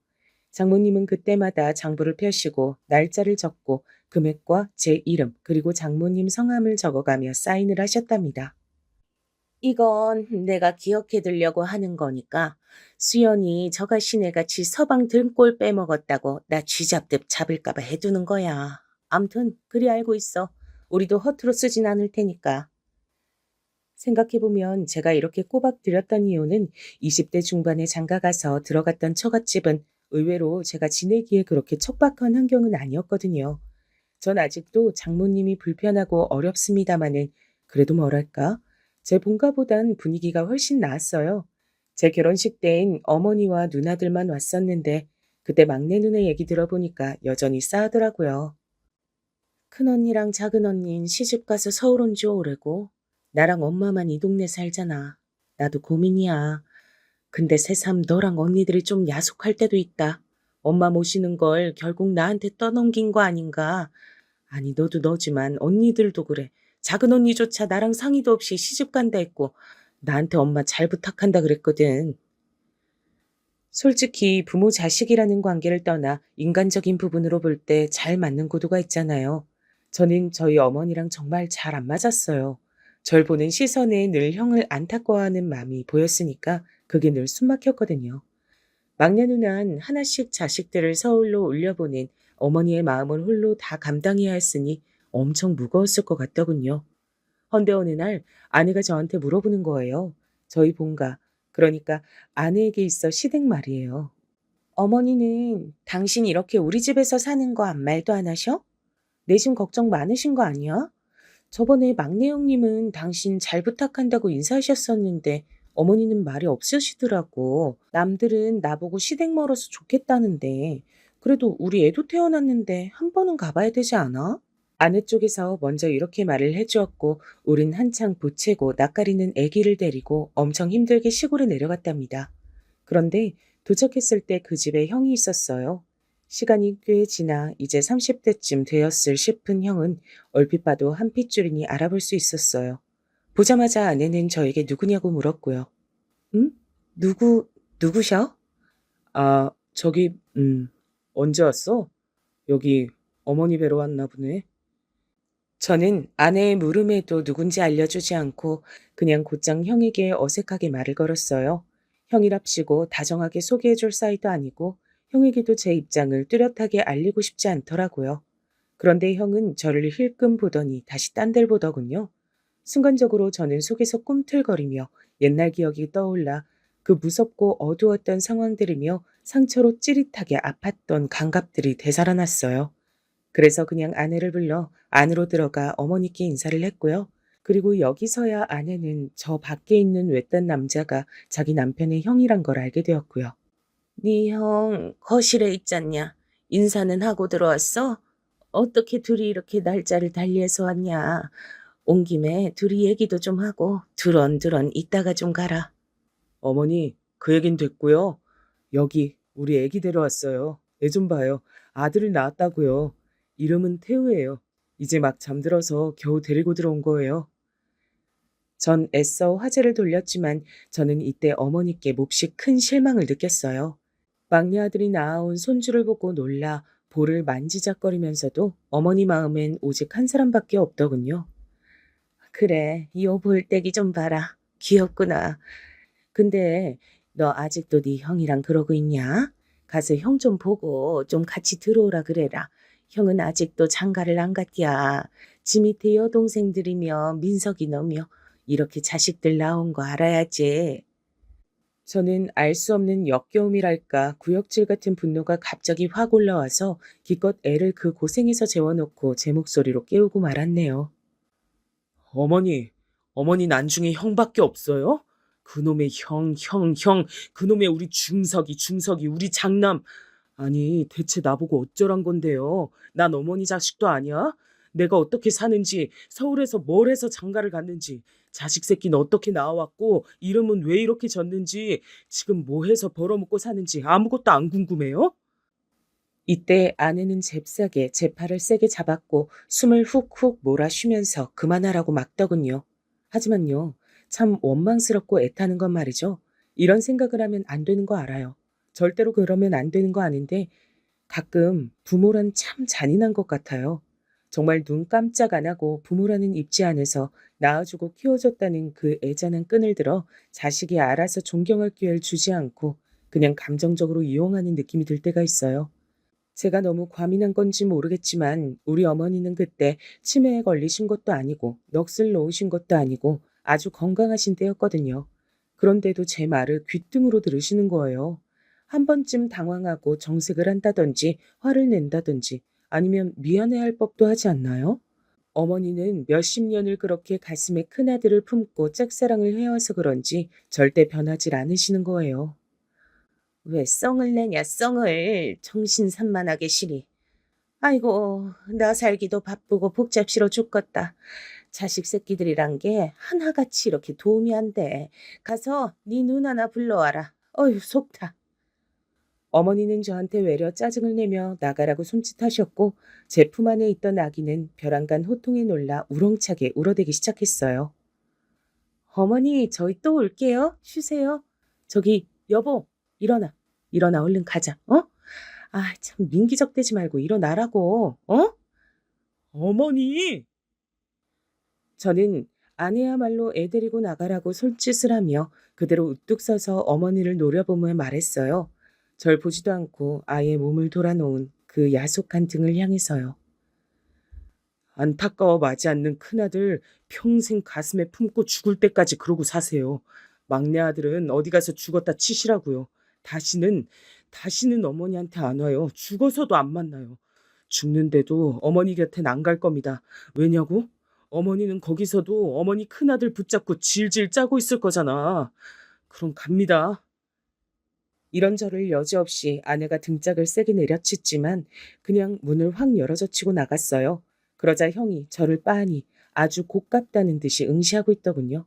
장모님은 그때마다 장부를 펴시고 날짜를 적고 금액과 제 이름 그리고 장모님 성함을 적어가며 사인을 하셨답니다. 이건 내가 기억해두려고 하는 거니까 수연이 저가 시내같이 서방 등골 빼먹었다고 나 쥐잡듯 잡을까봐 해두는 거야. 암튼 그리 알고 있어. 우리도 허투루 쓰진 않을 테니까. 생각해보면 제가 이렇게 꼬박 드렸던 이유는 20대 중반에 장가가서 들어갔던 처갓집은 의외로 제가 지내기에 그렇게 척박한 환경은 아니었거든요. 전 아직도 장모님이 불편하고 어렵습니다마는 그래도 뭐랄까 제 본가보단 분위기가 훨씬 나았어요. 제 결혼식 때엔 어머니와 누나들만 왔었는데 그때 막내 누나 얘기 들어보니까 여전히 싸하더라고요. 큰언니랑 작은언니는 시집가서 서울 온 지 오래고 나랑 엄마만 이 동네 살잖아. 나도 고민이야. 근데 새삼 너랑 언니들이 좀 야속할 때도 있다. 엄마 모시는 걸 결국 나한테 떠넘긴 거 아닌가. 아니 너도 너지만 언니들도 그래. 작은 언니조차 나랑 상의도 없이 시집 간다 했고 나한테 엄마 잘 부탁한다 그랬거든. 솔직히 부모 자식이라는 관계를 떠나 인간적인 부분으로 볼 때 잘 맞는 구도가 있잖아요. 저는 저희 어머니랑 정말 잘 안 맞았어요. 절 보는 시선에 늘 형을 안타까워하는 마음이 보였으니까 그게 늘 숨막혔거든요. 막내 누나는 하나씩 자식들을 서울로 올려보낸 어머니의 마음을 홀로 다 감당해야 했으니 엄청 무거웠을 것 같더군요. 헌데 어느 날 아내가 저한테 물어보는 거예요. 저희 본가, 그러니까 아내에게 있어 시댁 말이에요. 어머니는 당신 이렇게 우리 집에서 사는 거 아무 말도 안 하셔? 내심 걱정 많으신 거 아니야? 저번에 막내 형님은 당신 잘 부탁한다고 인사하셨었는데 어머니는 말이 없으시더라고. 남들은 나보고 시댁 멀어서 좋겠다는데 그래도 우리 애도 태어났는데 한 번은 가봐야 되지 않아? 아내 쪽에서 먼저 이렇게 말을 해주었고 우린 한창 보채고 낯가리는 아기를 데리고 엄청 힘들게 시골에 내려갔답니다. 그런데 도착했을 때 그 집에 형이 있었어요. 시간이 꽤 지나 이제 30대쯤 되었을 싶은 형은 얼핏 봐도 한 핏줄이니 알아볼 수 있었어요. 보자마자 아내는 저에게 누구냐고 물었고요. 응? 누구셔? 아, 저기, 언제 왔어? 여기 어머니 뵈러 왔나 보네. 저는 아내의 물음에도 누군지 알려주지 않고 그냥 곧장 형에게 어색하게 말을 걸었어요. 형이랍시고 다정하게 소개해줄 사이도 아니고 형에게도 제 입장을 뚜렷하게 알리고 싶지 않더라고요. 그런데 형은 저를 힐끔 보더니 다시 딴 데를 보더군요. 순간적으로 저는 속에서 꿈틀거리며 옛날 기억이 떠올라 그 무섭고 어두웠던 상황들이며 상처로 찌릿하게 아팠던 감각들이 되살아났어요. 그래서 그냥 아내를 불러 안으로 들어가 어머니께 인사를 했고요. 그리고 여기서야 아내는 저 밖에 있는 외딴 남자가 자기 남편의 형이란 걸 알게 되었고요. 네 형 거실에 있잖냐? 인사는 하고 들어왔어? 어떻게 둘이 이렇게 날짜를 달리해서 왔냐? 온 김에 둘이 얘기도 좀 하고 두런두런 이따가 좀 가라. 어머니, 그 얘긴 됐고요. 여기 우리 애기 데려왔어요. 애 좀 봐요. 아들을 낳았다고요. 이름은 태우예요. 이제 막 잠들어서 겨우 데리고 들어온 거예요. 전 애써 화제를 돌렸지만 저는 이때 어머니께 몹시 큰 실망을 느꼈어요. 막내 아들이 낳아온 손주를 보고 놀라 볼을 만지작거리면서도 어머니 마음엔 오직 한 사람밖에 없더군요. 그래, 요 볼때기 좀 봐라. 귀엽구나. 근데 너 아직도 네 형이랑 그러고 있냐? 가서 형 좀 보고 좀 같이 들어오라 그래라. 형은 아직도 장가를 안 갔디야. 지 밑에 여동생들이며 민석이 너며 이렇게 자식들 낳은 거 알아야지. 저는 알 수 없는 역겨움이랄까 구역질 같은 분노가 갑자기 확 올라와서 기껏 애를 그 고생에서 재워놓고 제 목소리로 깨우고 말았네요. 어머니 난중에 형밖에 없어요? 그놈의 형, 그놈의 우리 중석이, 우리 장남. 아니, 대체 나보고 어쩌란 건데요? 난 어머니 자식도 아니야? 내가 어떻게 사는지, 서울에서 뭘 해서 장가를 갔는지, 자식 새끼는 어떻게 나와왔고, 이름은 왜 이렇게 졌는지, 지금 뭐 해서 벌어먹고 사는지 아무것도 안 궁금해요? 이때 아내는 잽싸게 제 팔을 세게 잡았고 숨을 훅훅 몰아쉬면서 그만하라고 막더군요. 하지만요, 참 원망스럽고 애타는 건 말이죠. 이런 생각을 하면 안 되는 거 알아요. 절대로 그러면 안 되는 거 아는데 가끔 부모란 참 잔인한 것 같아요. 정말 눈 깜짝 안 하고 부모라는 입지 안에서 낳아주고 키워줬다는 그 애잔한 끈을 들어 자식이 알아서 존경할 기회를 주지 않고 그냥 감정적으로 이용하는 느낌이 들 때가 있어요. 제가 너무 과민한 건지 모르겠지만 우리 어머니는 그때 치매에 걸리신 것도 아니고 넋을 놓으신 것도 아니고 아주 건강하신 때였거든요. 그런데도 제 말을 귓등으로 들으시는 거예요. 한 번쯤 당황하고 정색을 한다든지 화를 낸다든지 아니면 미안해할 법도 하지 않나요? 어머니는 몇십 년을 그렇게 가슴에 큰아들을 품고 짝사랑을 해와서 그런지 절대 변하질 않으시는 거예요. 왜 썽을 내냐 썽을 정신산만하게 시리. 아이고 나 살기도 바쁘고 복잡시러 죽겠다. 자식 새끼들이란 게 하나같이 이렇게 도움이 안 돼. 가서 네 눈 하나 불러와라. 어휴 속타. 어머니는 저한테 외려 짜증을 내며 나가라고 손짓하셨고 제 품 안에 있던 아기는 벼랑간 호통에 놀라 우렁차게 울어대기 시작했어요. 어머니 저희 또 올게요. 쉬세요. 저기 여보 일어나. 일어나 얼른 가자. 어? 아 참 민기적대지 말고 일어나라고. 어? 어머니! 저는 아내야말로 애 데리고 나가라고 손짓을 하며 그대로 우뚝 서서 어머니를 노려보며 말했어요. 절 보지도 않고 아예 몸을 돌아놓은 그 야속한 등을 향해서요. 안타까워 마지 않는 큰아들 평생 가슴에 품고 죽을 때까지 그러고 사세요. 막내 아들은 어디 가서 죽었다 치시라고요. 다시는 어머니한테 안 와요. 죽어서도 안 만나요. 죽는데도 어머니 곁엔 안 갈 겁니다. 왜냐고? 어머니는 거기서도 어머니 큰아들 붙잡고 질질 짜고 있을 거잖아. 그럼 갑니다. 이런 저를 여지없이 아내가 등짝을 세게 내려치지만 그냥 문을 확 열어젖히고 나갔어요. 그러자 형이 저를 빤히 아주 고깝다는 듯이 응시하고 있더군요.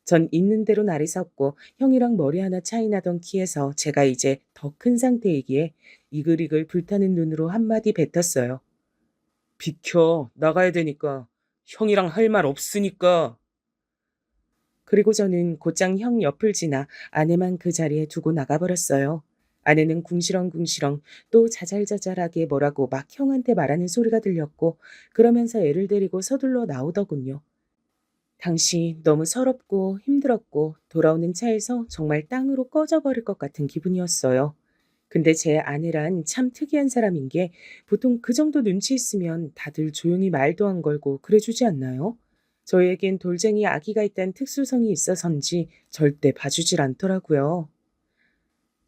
전 있는 대로 날이 섰고 형이랑 머리 하나 차이 나던 키에서 제가 이제 더 큰 상태이기에 이글이글 불타는 눈으로 한마디 뱉었어요. 비켜. 나가야 되니까. 형이랑 할 말 없으니까. 그리고 저는 곧장 형 옆을 지나 아내만 그 자리에 두고 나가버렸어요. 아내는 궁시렁궁시렁 또 자잘자잘하게 뭐라고 막 형한테 말하는 소리가 들렸고 그러면서 애를 데리고 서둘러 나오더군요. 당시 너무 서럽고 힘들었고 돌아오는 차에서 정말 땅으로 꺼져버릴 것 같은 기분이었어요. 근데 제 아내란 참 특이한 사람인 게 보통 그 정도 눈치 있으면 다들 조용히 말도 안 걸고 그래주지 않나요? 저희에겐 돌쟁이 아기가 있다는 특수성이 있어서인지 절대 봐주질 않더라고요.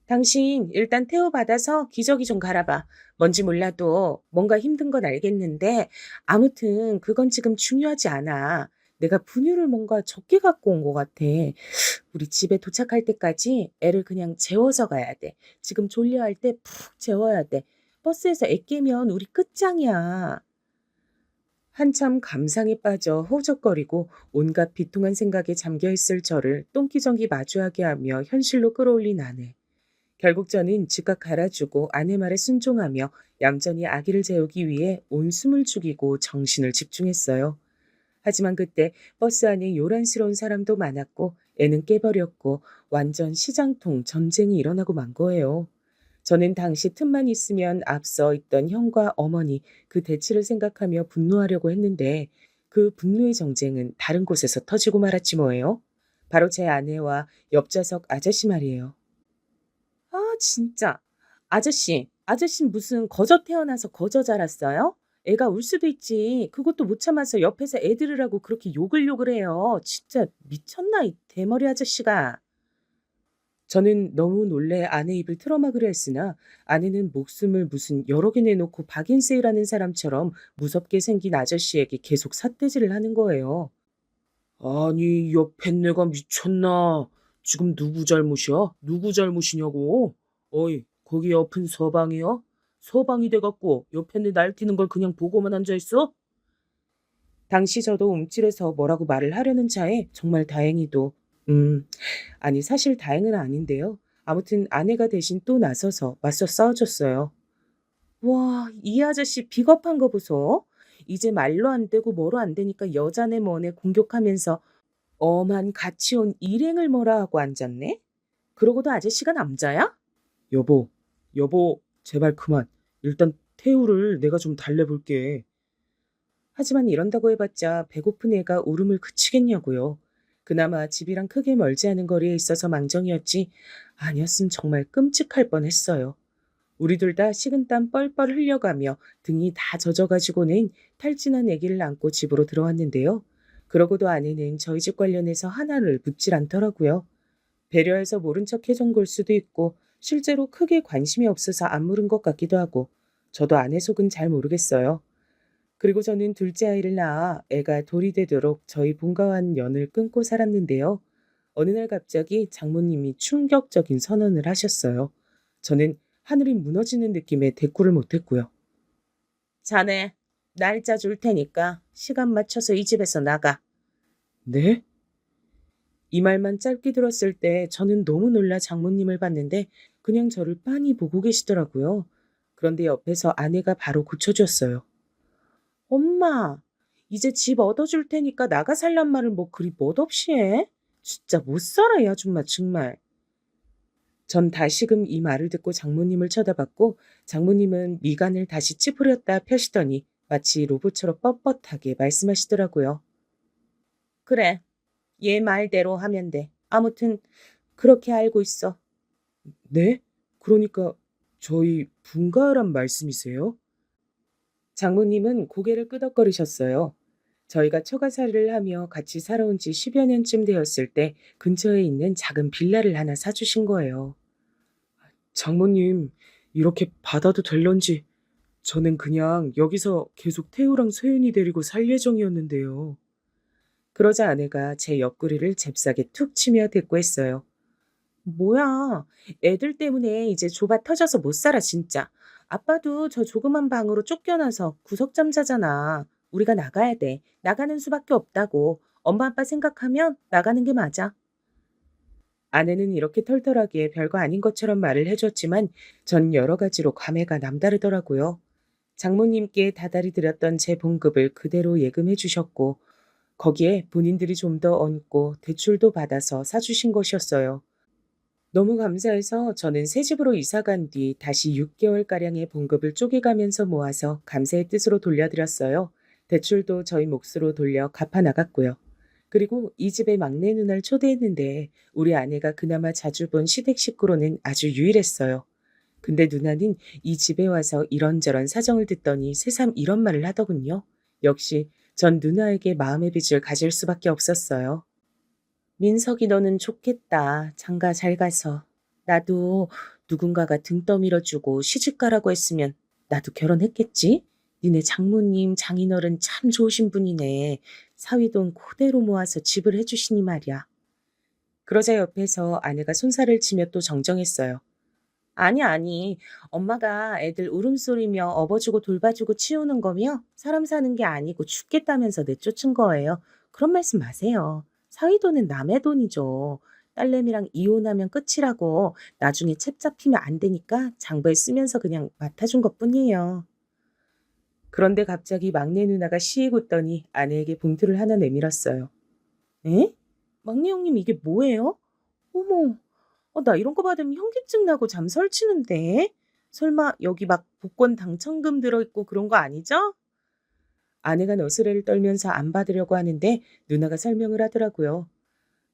당신 일단 태워받아서 기저귀 좀 갈아봐. 뭔지 몰라도 뭔가 힘든 건 알겠는데 아무튼 그건 지금 중요하지 않아. 내가 분유를 뭔가 적게 갖고 온 것 같아. 우리 집에 도착할 때까지 애를 그냥 재워서 가야 돼. 지금 졸려할 때 푹 재워야 돼. 버스에서 애 깨면 우리 끝장이야. 한참 감상에 빠져 허우적거리고 온갖 비통한 생각에 잠겨있을 저를 똥기정기 마주하게 하며 현실로 끌어올린 아내. 결국 저는 즉각 갈아주고 아내 말에 순종하며 얌전히 아기를 재우기 위해 온 숨을 죽이고 정신을 집중했어요. 하지만 그때 버스 안에 요란스러운 사람도 많았고 애는 깨버렸고 완전 시장통 전쟁이 일어나고 만 거예요. 저는 당시 틈만 있으면 앞서 있던 형과 어머니 그 대치를 생각하며 분노하려고 했는데 그 분노의 정쟁은 다른 곳에서 터지고 말았지 뭐예요. 바로 제 아내와 옆좌석 아저씨 말이에요. 아, 진짜. 아저씨 무슨 거저 태어나서 거저 자랐어요? 애가 울 수도 있지. 그것도 못 참아서 옆에서 애 들으라고 그렇게 욕을 해요. 진짜 미쳤나, 이 대머리 아저씨가. 저는 너무 놀래 아내 입을 틀어막으려 했으나 아내는 목숨을 무슨 여러 개 내놓고 박인세이라는 사람처럼 무섭게 생긴 아저씨에게 계속 삿대질을 하는 거예요. 아니, 옆에 내가 미쳤나? 지금 누구 잘못이야? 누구 잘못이냐고? 어이, 거기 옆은 서방이야? 서방이 돼갖고 옆에 내 날뛰는 걸 그냥 보고만 앉아있어? 당시 저도 움찔해서 뭐라고 말을 하려는 차에 정말 다행히도 아니 사실 다행은 아닌데요. 아무튼 아내가 대신 또 나서서 맞서 싸워줬어요. 와, 이 아저씨 비겁한 거 보소. 이제 말로 안 되고 뭐로 안 되니까 여자네 뭐네 공격하면서 엄한 같이 온 일행을 뭐라 하고 앉았네? 그러고도 아저씨가 남자야? 여보, 제발 그만. 일단 태우를 내가 좀 달래볼게. 하지만 이런다고 해봤자 배고픈 애가 울음을 그치겠냐고요. 그나마 집이랑 크게 멀지 않은 거리에 있어서 망정이었지 아니었으면 정말 끔찍할 뻔했어요. 우리 둘 다 식은땀 뻘뻘 흘려가며 등이 다 젖어가지고는 탈진한 아기를 안고 집으로 들어왔는데요. 그러고도 아내는 저희 집 관련해서 하나를 묻질 않더라고요. 배려해서 모른 척 해준 걸 수도 있고 실제로 크게 관심이 없어서 안 물은 것 같기도 하고 저도 아내 속은 잘 모르겠어요. 그리고 저는 둘째 아이를 낳아 애가 돌이 되도록 저희 본가와는 연을 끊고 살았는데요. 어느 날 갑자기 장모님이 충격적인 선언을 하셨어요. 저는 하늘이 무너지는 느낌에 대꾸를 못했고요. 자네, 날짜 줄 테니까 시간 맞춰서 이 집에서 나가. 네? 이 말만 짧게 들었을 때 저는 너무 놀라 장모님을 봤는데 그냥 저를 빤히 보고 계시더라고요. 그런데 옆에서 아내가 바로 고쳐줬어요. 엄마, 이제 집 얻어줄 테니까 나가 살란 말을 뭐 그리 멋없이 해? 진짜 못 살아, 이 아줌마 정말. 전 다시금 이 말을 듣고 장모님을 쳐다봤고 장모님은 미간을 다시 찌푸렸다 펴시더니 마치 로봇처럼 뻣뻣하게 말씀하시더라고요. 그래, 얘 말대로 하면 돼. 아무튼 그렇게 알고 있어. 네? 그러니까 저희 분가란 말씀이세요? 장모님은 고개를 끄덕거리셨어요. 저희가 처가살이를 하며 같이 살아온 지 10여 년쯤 되었을 때 근처에 있는 작은 빌라를 하나 사주신 거예요. 장모님, 이렇게 받아도 될런지. 저는 그냥 여기서 계속 태우랑 소연이 데리고 살 예정이었는데요. 그러자 아내가 제 옆구리를 잽싸게 툭 치며 대꾸했어요. 뭐야, 애들 때문에 이제 좁아 터져서 못 살아 진짜. 아빠도 저 조그만 방으로 쫓겨나서 구석잠 자잖아. 우리가 나가야 돼. 나가는 수밖에 없다고. 엄마 아빠 생각하면 나가는 게 맞아. 아내는 이렇게 털털하게 별거 아닌 것처럼 말을 해줬지만 전 여러 가지로 감회가 남다르더라고요. 장모님께 다달이 드렸던 제 봉급을 그대로 예금해 주셨고 거기에 본인들이 좀 더 얹고 대출도 받아서 사주신 것이었어요. 너무 감사해서 저는 새 집으로 이사 간 뒤 다시 6개월가량의 봉급을 쪼개가면서 모아서 감사의 뜻으로 돌려드렸어요. 대출도 저희 몫으로 돌려 갚아 나갔고요. 그리고 이 집의 막내 누나를 초대했는데 우리 아내가 그나마 자주 본 시댁 식구로는 아주 유일했어요. 근데 누나는 이 집에 와서 이런저런 사정을 듣더니 새삼 이런 말을 하더군요. 역시 전 누나에게 마음의 빚을 가질 수밖에 없었어요. 민석이 너는 좋겠다. 장가 잘 가서. 나도 누군가가 등 떠밀어주고 시집가라고 했으면 나도 결혼했겠지? 니네 장모님, 장인어른 참 좋으신 분이네. 사위돈 그대로 모아서 집을 해주시니 말이야. 그러자 옆에서 아내가 손살을 치며 또 정정했어요. 아니, 아니. 엄마가 애들 울음소리며 업어주고 돌봐주고 치우는 거며 사람 사는 게 아니고 죽겠다면서 내쫓은 거예요. 그런 말씀 마세요. 사위돈은 남의 돈이죠. 딸내미랑 이혼하면 끝이라고 나중에 책 잡히면 안 되니까 장부에 쓰면서 그냥 맡아준 것뿐이에요. 그런데 갑자기 막내 누나가 시익 웃더니 아내에게 봉투를 하나 내밀었어요. 에? 막내 형님 이게 뭐예요? 어머. 나 이런 거 받으면 현기증 나고 잠 설치는데. 설마 여기 막 복권 당첨금 들어있고 그런 거 아니죠? 아내가 너스레를 떨면서 안 받으려고 하는데 누나가 설명을 하더라고요.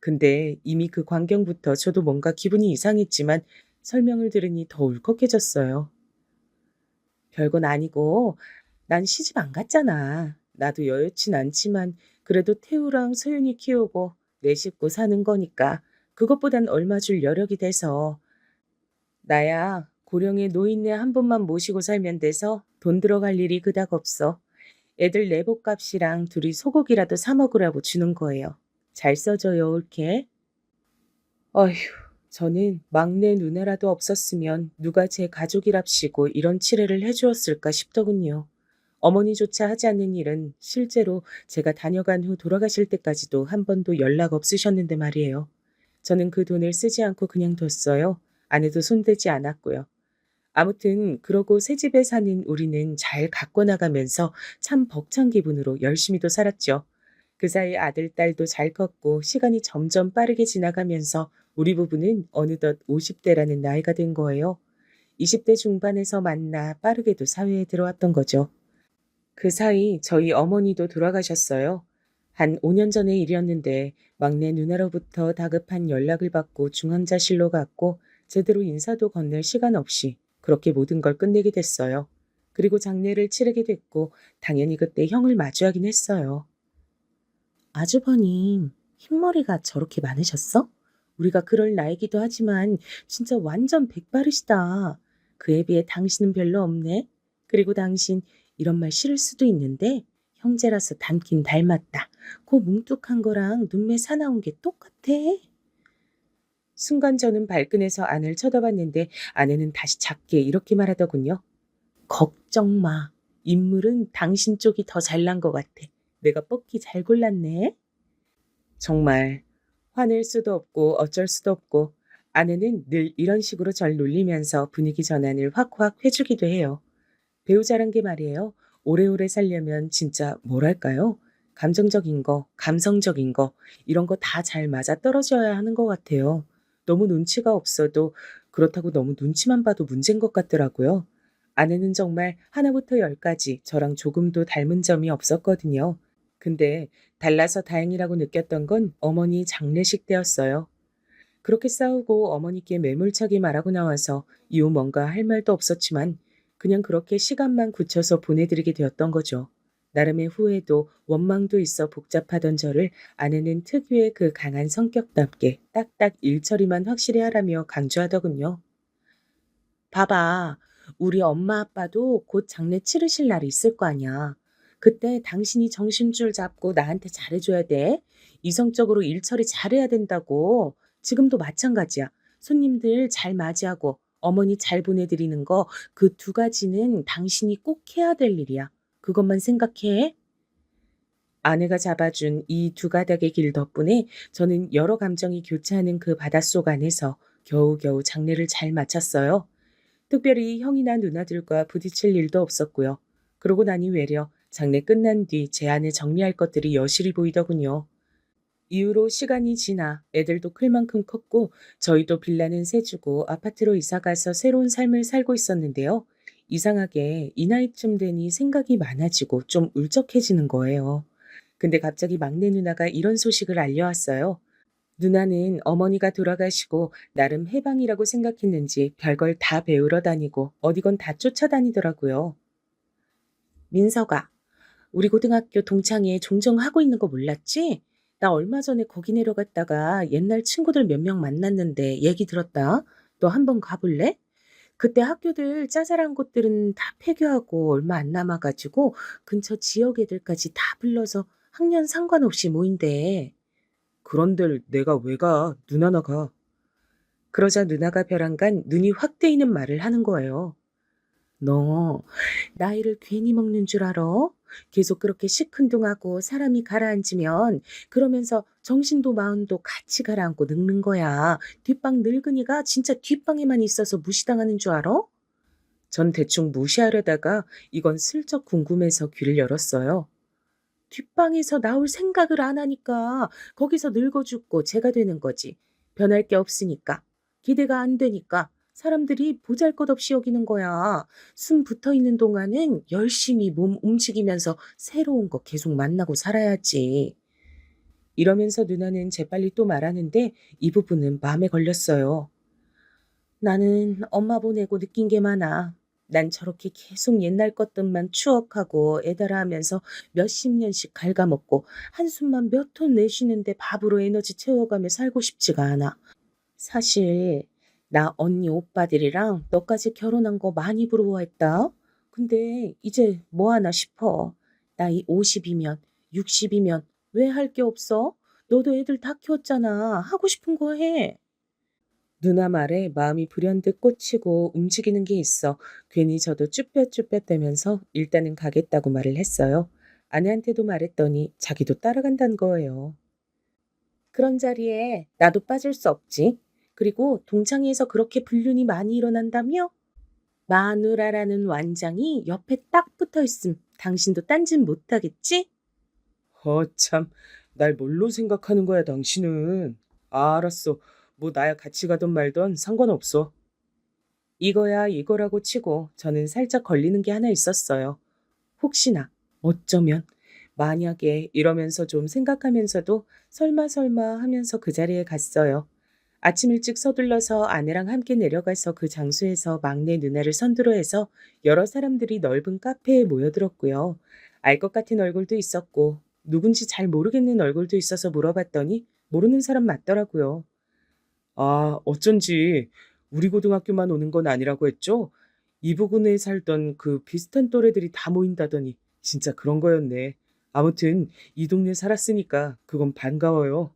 근데 이미 그 광경부터 저도 뭔가 기분이 이상했지만 설명을 들으니 더 울컥해졌어요. 별건 아니고 난 시집 안 갔잖아. 나도 여유진 않지만 그래도 태우랑 소윤이 키우고 내 식구 사는 거니까 그것보단 얼마 줄 여력이 돼서 나야 고령의 노인네 한 분만 모시고 살면 돼서 돈 들어갈 일이 그닥 없어. 애들 내복값이랑 둘이 소고기라도 사 먹으라고 주는 거예요. 잘 써줘요, 옳게. 어휴, 저는 막내 누나라도 없었으면 누가 제 가족이랍시고 이런 치레를 해주었을까 싶더군요. 어머니조차 하지 않는 일은 실제로 제가 다녀간 후 돌아가실 때까지도 한 번도 연락 없으셨는데 말이에요. 저는 그 돈을 쓰지 않고 그냥 뒀어요. 아내도 손대지 않았고요. 아무튼 그러고 새 집에 사는 우리는 잘 갖고 나가면서 참 벅찬 기분으로 열심히도 살았죠. 그 사이 아들, 딸도 잘 컸고 시간이 점점 빠르게 지나가면서 우리 부부는 어느덧 50대라는 나이가 된 거예요. 20대 중반에서 만나 빠르게도 사회에 들어왔던 거죠. 그 사이 저희 어머니도 돌아가셨어요. 한 5년 전의 일이었는데 막내 누나로부터 다급한 연락을 받고 중환자실로 갔고 제대로 인사도 건넬 시간 없이 그렇게 모든 걸 끝내게 됐어요. 그리고 장례를 치르게 됐고 당연히 그때 형을 마주하긴 했어요. 아주버님, 흰머리가 저렇게 많으셨어? 우리가 그럴 나이기도 하지만 진짜 완전 백바르시다. 그에 비해 당신은 별로 없네. 그리고 당신 이런 말 싫을 수도 있는데 형제라서 닮긴 닮았다. 그 뭉툭한 거랑 눈매 사나운 게 똑같아. 순간 저는 발끈해서 아내를 쳐다봤는데 아내는 다시 작게 이렇게 말하더군요. 걱정 마. 인물은 당신 쪽이 더 잘난 것 같아. 내가 뽑기 잘 골랐네. 정말 화낼 수도 없고 어쩔 수도 없고 아내는 늘 이런 식으로 절 놀리면서 분위기 전환을 확확 해주기도 해요. 배우자란 게 말이에요. 오래오래 살려면 진짜 뭐랄까요? 감정적인 거, 감성적인 거 이런 거 다 잘 맞아떨어져야 하는 것 같아요. 너무 눈치가 없어도 그렇다고 너무 눈치만 봐도 문제인 것 같더라고요. 아내는 정말 하나부터 열까지 저랑 조금도 닮은 점이 없었거든요. 근데 달라서 다행이라고 느꼈던 건 어머니 장례식 때였어요. 그렇게 싸우고 어머니께 매몰차게 말하고 나와서 이후 뭔가 할 말도 없었지만 그냥 그렇게 시간만 굳혀서 보내드리게 되었던 거죠. 나름의 후회도 원망도 있어 복잡하던 저를 아내는 특유의 그 강한 성격답게 딱딱 일처리만 확실히 하라며 강조하더군요. 봐봐, 우리 엄마 아빠도 곧 장례 치르실 날이 있을 거 아니야. 그때 당신이 정신줄 잡고 나한테 잘해줘야 돼. 이성적으로 일 처리 잘해야 된다고. 지금도 마찬가지야. 손님들 잘 맞이하고 어머니 잘 보내드리는 거 그 두 가지는 당신이 꼭 해야 될 일이야. 그것만 생각해. 아내가 잡아준 이 두 가닥의 길 덕분에 저는 여러 감정이 교차하는 그 바닷속 안에서 겨우겨우 장례를 잘 마쳤어요. 특별히 형이나 누나들과 부딪힐 일도 없었고요. 그러고 나니 외려 장례 끝난 뒤 제 안에 정리할 것들이 여실히 보이더군요. 이후로 시간이 지나 애들도 클 만큼 컸고 저희도 빌라는 세주고 아파트로 이사가서 새로운 삶을 살고 있었는데요. 이상하게 이 나이쯤 되니 생각이 많아지고 좀 울적해지는 거예요. 근데 갑자기 막내 누나가 이런 소식을 알려왔어요. 누나는 어머니가 돌아가시고 나름 해방이라고 생각했는지 별걸 다 배우러 다니고 어디건 다 쫓아다니더라고요. 민서가, 우리 고등학교 동창회 종종 하고 있는 거 몰랐지? 나 얼마 전에 거기 내려갔다가 옛날 친구들 몇 명 만났는데 얘기 들었다. 너 한번 가볼래? 그때 학교들 짜잘한 곳들은 다 폐교하고 얼마 안 남아가지고 근처 지역 애들까지 다 불러서 학년 상관없이 모인대. 그런 데를 내가 왜 가? 누나나 가. 그러자 누나가 벼랑간 눈이 확 뜨이는 말을 하는 거예요. 너 나이를 괜히 먹는 줄 알아? 계속 그렇게 시큰둥하고 사람이 가라앉으면 그러면서 정신도 마음도 같이 가라앉고 늙는 거야. 뒷방 늙은이가 진짜 뒷방에만 있어서 무시당하는 줄 알아? 전 대충 무시하려다가 이건 슬쩍 궁금해서 귀를 열었어요. 뒷방에서 나올 생각을 안 하니까 거기서 늙어 죽고 제가 되는 거지. 변할 게 없으니까. 기대가 안 되니까. 사람들이 보잘것없이 여기는 거야. 숨 붙어 있는 동안은 열심히 몸 움직이면서 새로운 거 계속 만나고 살아야지. 이러면서 누나는 재빨리 또 말하는데 이 부분은 마음에 걸렸어요. 나는 엄마 보내고 느낀 게 많아. 난 저렇게 계속 옛날 것들만 추억하고 애달아 하면서 몇십 년씩 갉아먹고 한숨만 몇 톤 내쉬는데 밥으로 에너지 채워가며 살고 싶지가 않아. 사실 나 언니 오빠들이랑 너까지 결혼한 거 많이 부러워했다. 근데 이제 뭐 하나 싶어. 나이 50이면 60이면 왜 할 게 없어? 너도 애들 다 키웠잖아. 하고 싶은 거 해. 누나 말에 마음이 불현듯 꽂히고 움직이는 게 있어 괜히 저도 쭈뼛쭈뼛대면서 일단은 가겠다고 말을 했어요. 아내한테도 말했더니 자기도 따라간다는 거예요. 그런 자리에 나도 빠질 수 없지. 그리고 동창회에서 그렇게 불륜이 많이 일어난다며? 마누라라는 완장이 옆에 딱 붙어 있음. 당신도 딴짓 못하겠지? 참, 날 뭘로 생각하는 거야, 당신은. 알았어. 뭐 나야 같이 가든 말든 상관없어. 이거야 이거라고 치고 저는 살짝 걸리는 게 하나 있었어요. 혹시나, 어쩌면, 만약에 이러면서 좀 생각하면서도 설마 하면서 그 자리에 갔어요. 아침 일찍 서둘러서 아내랑 함께 내려가서 그 장소에서 막내 누나를 선두로 해서 여러 사람들이 넓은 카페에 모여들었고요. 알 것 같은 얼굴도 있었고 누군지 잘 모르겠는 얼굴도 있어서 물어봤더니 모르는 사람 맞더라고요. 아, 어쩐지 우리 고등학교만 오는 건 아니라고 했죠? 이 부근에 살던 그 비슷한 또래들이 다 모인다더니 진짜 그런 거였네. 아무튼 이 동네 살았으니까 그건 반가워요.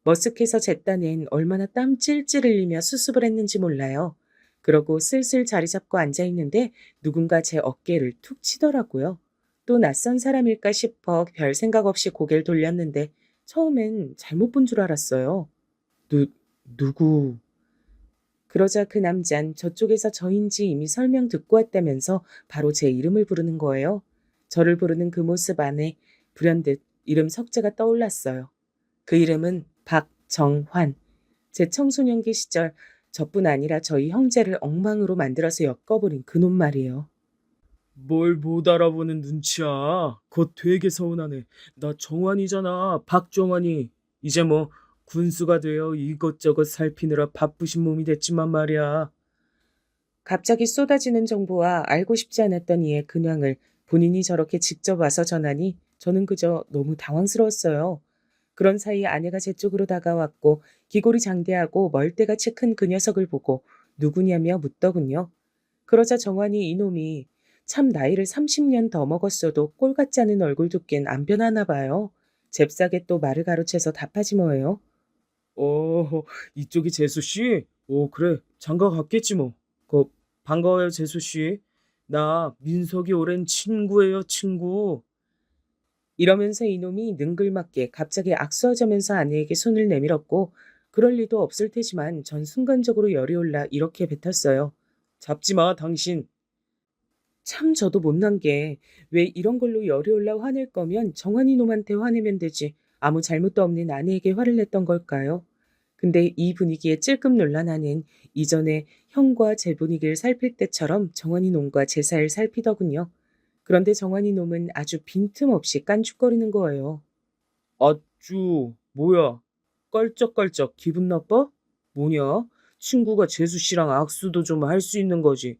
머쓱해서 제 딴엔 얼마나 땀 찔찔 흘리며 수습을 했는지 몰라요. 그러고 슬슬 자리 잡고 앉아있는데 누군가 제 어깨를 툭 치더라고요. 또 낯선 사람일까 싶어 별 생각 없이 고개를 돌렸는데 처음엔 잘못 본 줄 알았어요. 누, 누구? 그러자 그 남잔 저쪽에서 저인지 이미 설명 듣고 왔다면서 바로 제 이름을 부르는 거예요. 저를 부르는 그 모습 안에 불현듯 이름 석자가 떠올랐어요. 그 이름은 박정환. 제 청소년기 시절 저뿐 아니라 저희 형제를 엉망으로 만들어서 엮어버린 그놈 말이에요. 뭘 못 알아보는 눈치야. 곧 되게 서운하네. 나 정환이잖아. 박정환이. 이제 뭐 군수가 되어 이것저것 살피느라 바쁘신 몸이 됐지만 말이야. 갑자기 쏟아지는 정보와 알고 싶지 않았던 이의 근황을 본인이 저렇게 직접 와서 전하니 저는 그저 너무 당황스러웠어요. 그런 사이 아내가 제 쪽으로 다가왔고 기골이 장대하고 멀대같이 큰 그 녀석을 보고 누구냐며 묻더군요. 그러자 정환이 이놈이 참 나이를 30년 더 먹었어도 꼴 같지 않은 얼굴 두께는 안 변하나 봐요. 잽싸게 또 말을 가로채서 답하지 뭐예요. 이쪽이 재수 씨? 그래. 장가 갔겠지 뭐. 반가워요, 재수 씨. 나 민석이 오랜 친구예요, 친구. 이러면서 이놈이 능글맞게 갑자기 악수하자면서 아내에게 손을 내밀었고 그럴 리도 없을 테지만 전 순간적으로 열이 올라 이렇게 뱉었어요. 잡지 마, 당신. 참 저도 못난 게 왜 이런 걸로 열이 올라 화낼 거면 정환이 놈한테 화내면 되지 아무 잘못도 없는 아내에게 화를 냈던 걸까요? 근데 이 분위기에 찔끔 놀란 아내는 이전에 형과 제 분위기를 살필 때처럼 정환이 놈과 제 사이를 살피더군요. 그런데 정환이 놈은 아주 빈틈없이 깐죽거리는 거예요. 아쭈, 뭐야? 깔짝깔짝 기분 나빠? 뭐냐? 친구가 재수 씨랑 악수도 좀 할 수 있는 거지.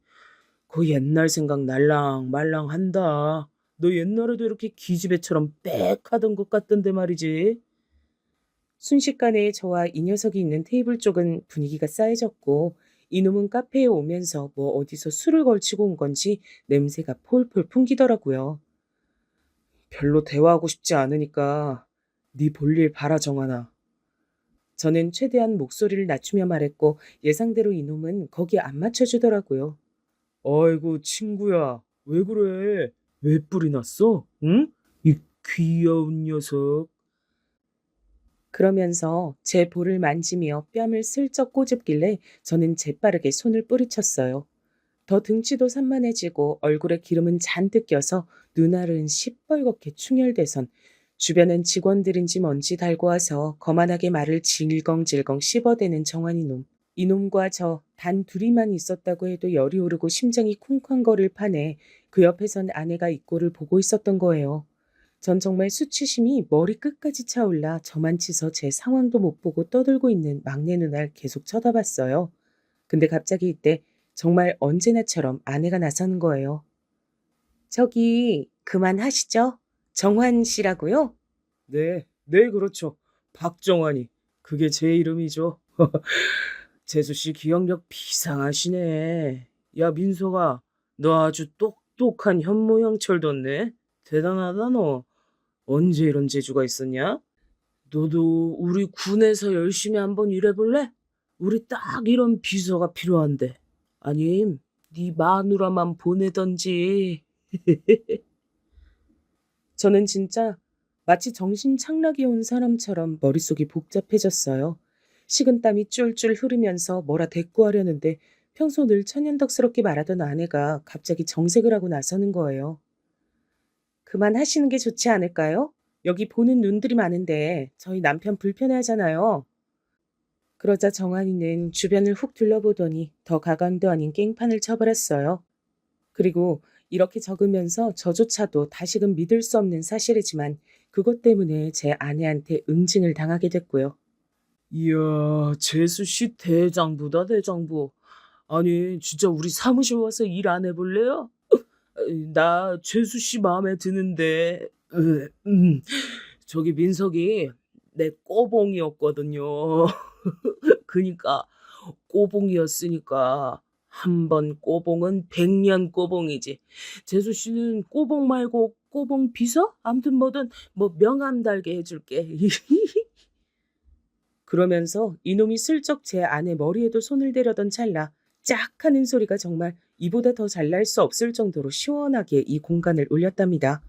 그 옛날 생각 날랑 말랑 한다. 너 옛날에도 이렇게 기집애처럼 빽 하던 것 같던데 말이지. 순식간에 저와 이 녀석이 있는 테이블 쪽은 분위기가 싸해졌고 이놈은 카페에 오면서 뭐 어디서 술을 걸치고 온 건지 냄새가 폴폴 풍기더라고요. 별로 대화하고 싶지 않으니까 네 볼일 봐라, 정하나. 저는 최대한 목소리를 낮추며 말했고 예상대로 이놈은 거기에 안 맞춰주더라고요. 아이고, 친구야. 왜 그래? 왜 뿔이 났어? 응? 이 귀여운 녀석. 그러면서 제 볼을 만지며 뺨을 슬쩍 꼬집길래 저는 재빠르게 손을 뿌리쳤어요. 더 등치도 산만해지고 얼굴에 기름은 잔뜩 껴서 눈알은 시뻘겋게 충혈돼선 주변엔 직원들인지 뭔지 달고 와서 거만하게 말을 질겅질겅 씹어대는 정환이 놈. 이놈과 저 단 둘이만 있었다고 해도 열이 오르고 심장이 쿵쾅거릴 판에 그 옆에선 아내가 이 꼴을 보고 있었던 거예요. 전 정말 수치심이 머리 끝까지 차올라 저만치서 제 상황도 못 보고 떠들고 있는 막내 누나를 계속 쳐다봤어요. 근데 갑자기 이때 정말 언제나처럼 아내가 나서는 거예요. 저기 그만하시죠? 정환 씨라고요? 네, 네, 그렇죠. 박정환이. 그게 제 이름이죠. 재수 씨 기억력 비상하시네. 야, 민서가, 너 아주 똑똑한 현모양처를 뒀네. 대단하다, 너. 언제 이런 재주가 있었냐? 너도 우리 군에서 열심히 한번 일해볼래? 우리 딱 이런 비서가 필요한데. 아님, 네 마누라만 보내던지. 저는 진짜 마치 정신 착락이 온 사람처럼 머릿속이 복잡해졌어요. 식은땀이 쫄쫄 흐르면서 뭐라 대꾸하려는데 평소 늘 천연덕스럽게 말하던 아내가 갑자기 정색을 하고 나서는 거예요. 그만하시는 게 좋지 않을까요? 여기 보는 눈들이 많은데 저희 남편 불편해하잖아요. 그러자 정한이는 주변을 훅 둘러보더니 더 가관도 아닌 깽판을 쳐버렸어요. 그리고 이렇게 적으면서 저조차도 다시금 믿을 수 없는 사실이지만 그것 때문에 제 아내한테 응징을 당하게 됐고요. 이야, 재수 씨 대장부다, 대장부. 아니, 진짜 우리 사무실 와서 일 안 해볼래요? 나 재수 씨 마음에 드는데. 저기 민석이 내 꼬봉이었거든요. 그니까 꼬봉이었으니까 한 번 꼬봉은 100년 꼬봉이지. 재수 씨는 꼬봉 말고 꼬봉 비서? 아무튼 뭐든 뭐 명함 달게 해줄게. 그러면서 이놈이 슬쩍 제 아내 머리에도 손을 대려던 찰나 짝 하는 소리가 정말 이보다 더 잘날 수 없을 정도로 시원하게 이 공간을 울렸답니다.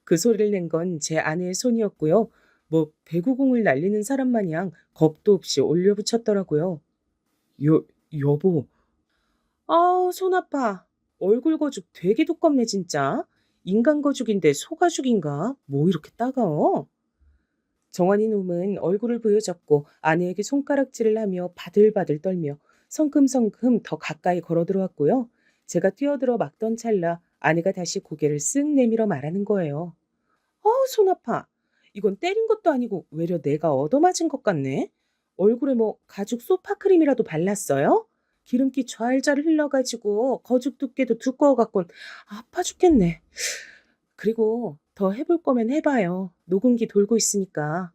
그 소리를 낸 건 제 아내의 손이었고요. 뭐 배구공을 날리는 사람 마냥 겁도 없이 올려붙였더라고요. 여보, 아우 손 아파. 얼굴 거죽 되게 두껍네 진짜. 인간 거죽인데 소 가죽인가? 뭐 이렇게 따가워? 정환이 놈은 얼굴을 보여줬고 아내에게 손가락질을 하며 바들바들 떨며 성큼성큼 더 가까이 걸어 들어왔고요. 제가 뛰어들어 막던 찰나 아내가 다시 고개를 쓱 내밀어 말하는 거예요. 손 아파. 이건 때린 것도 아니고 외려 내가 얻어맞은 것 같네. 얼굴에 뭐 가죽 소파크림이라도 발랐어요? 기름기 좌알잘 흘러가지고 거죽 두께도 두꺼워갖곤 아파 죽겠네. 그리고 더 해볼 거면 해봐요. 녹음기 돌고 있으니까.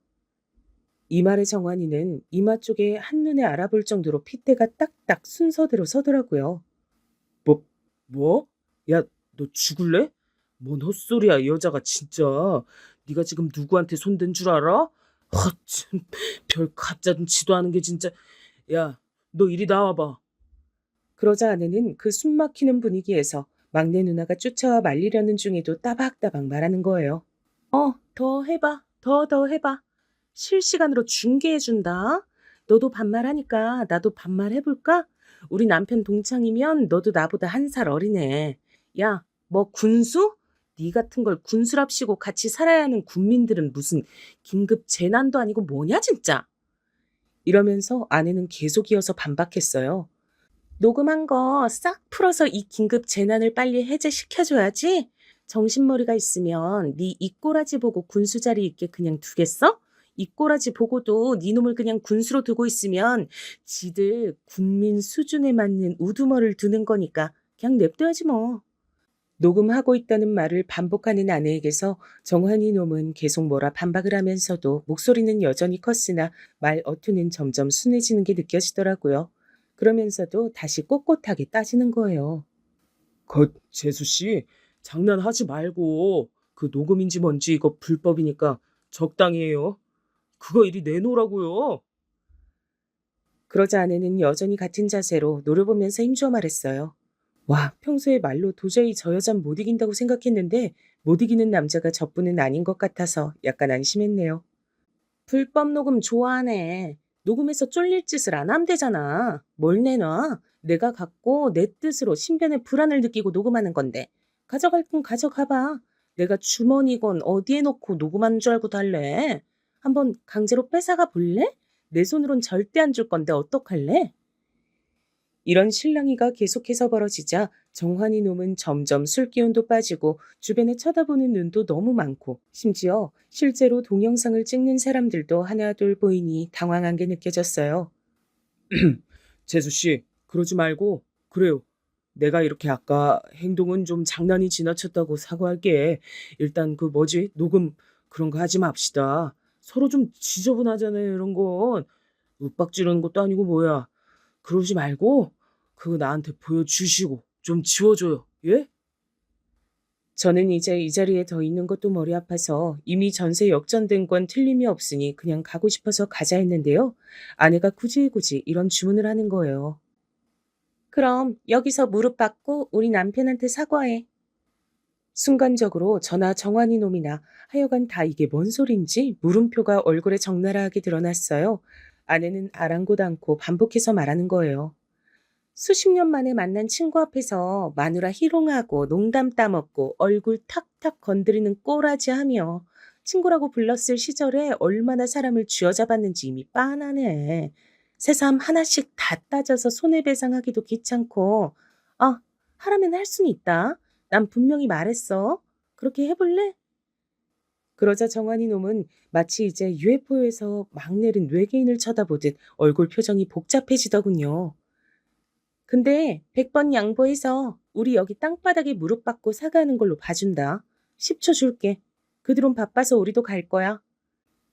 이 말에 정환이는 이마 쪽에 한눈에 알아볼 정도로 핏대가 딱딱 순서대로 서더라고요. 뭐? 야, 너 죽을래? 뭔 헛소리야, 이 여자가 진짜. 네가 지금 누구한테 손댄 줄 알아? 참, 별 가짜눈치도 하는 게 진짜. 야, 너 이리 나와봐. 그러자 아내는 그 숨막히는 분위기에서 막내 누나가 쫓아와 말리려는 중에도 따박따박 말하는 거예요. 더 해봐. 더 해봐. 실시간으로 중계해준다. 너도 반말하니까 나도 반말해볼까? 우리 남편 동창이면 너도 나보다 1살 어리네. 야, 뭐 군수? 네 같은 걸 군수랍시고 같이 살아야 하는 국민들은 무슨 긴급 재난도 아니고 뭐냐 진짜. 이러면서 아내는 계속 이어서 반박했어요. 녹음한 거 싹 풀어서 이 긴급 재난을 빨리 해제시켜줘야지. 정신머리가 있으면 네 이 꼬라지 보고 군수 자리 있게 그냥 두겠어? 이 꼬라지 보고도 네 놈을 그냥 군수로 두고 있으면 지들 군민 수준에 맞는 우두머리를 두는 거니까 그냥 냅둬야지 뭐. 녹음하고 있다는 말을 반복하는 아내에게서 정환이 놈은 계속 뭐라 반박을 하면서도 목소리는 여전히 컸으나 말 어투는 점점 순해지는 게 느껴지더라고요. 그러면서도 다시 꼿꼿하게 따지는 거예요. 재수 씨, 장난하지 말고 그 녹음인지 뭔지 이거 불법이니까 적당히 해요. 그거 이리 내놓으라고요. 그러자 아내는 여전히 같은 자세로 노려보면서 힘주어 말했어요. 와, 평소에 말로 도저히 저 여잔 못 이긴다고 생각했는데 못 이기는 남자가 저뿐은 아닌 것 같아서 약간 안심했네요. 불법 녹음 좋아하네. 녹음해서 쫄릴 짓을 안 하면 되잖아. 뭘 내놔? 내가 갖고 내 뜻으로 신변에 불안을 느끼고 녹음하는 건데. 가져갈 건 가져가봐. 내가 주머니건 어디에 놓고 녹음하는 줄 알고 달래. 한번 강제로 뺏어가 볼래? 내 손으론 절대 안 줄 건데 어떡할래? 이런 실랑이가 계속해서 벌어지자 정환이 놈은 점점 술 기운도 빠지고 주변에 쳐다보는 눈도 너무 많고 심지어 실제로 동영상을 찍는 사람들도 하나둘 보이니 당황한 게 느껴졌어요. 재수 씨, 그러지 말고 그래요. 내가 이렇게 아까 행동은 좀 장난이 지나쳤다고 사과할게. 일단 그 뭐지? 녹음 그런 거 하지 맙시다. 서로 좀 지저분하잖아요, 이런 건. 윽박지르는 것도 아니고 뭐야. 그러지 말고 그거 나한테 보여주시고 좀 지워줘요. 예? 저는 이제 이 자리에 더 있는 것도 머리 아파서 이미 전세 역전된 건 틀림이 없으니 그냥 가고 싶어서 가자 했는데요. 아내가 굳이 이런 주문을 하는 거예요. 그럼 여기서 무릎 꿇고 우리 남편한테 사과해. 순간적으로 저나 정환이 놈이나 하여간 다 이게 뭔 소린지 물음표가 얼굴에 적나라하게 드러났어요. 아내는 아랑곳 않고 반복해서 말하는 거예요. 수십 년 만에 만난 친구 앞에서 마누라 희롱하고 농담 따먹고 얼굴 탁탁 건드리는 꼬라지 하며 친구라고 불렀을 시절에 얼마나 사람을 쥐어잡았는지 이미 빤하네. 새삼 하나씩 다 따져서 손해배상하기도 귀찮고 하라면 할 수는 있다. 난 분명히 말했어. 그렇게 해볼래? 그러자 정환이 놈은 마치 이제 UFO에서 막 내린 외계인을 쳐다보듯 얼굴 표정이 복잡해지더군요. 근데 100번 양보해서 우리 여기 땅바닥에 무릎 꿇고 사과하는 걸로 봐준다. 10초 줄게. 그 뒤론 바빠서 우리도 갈 거야.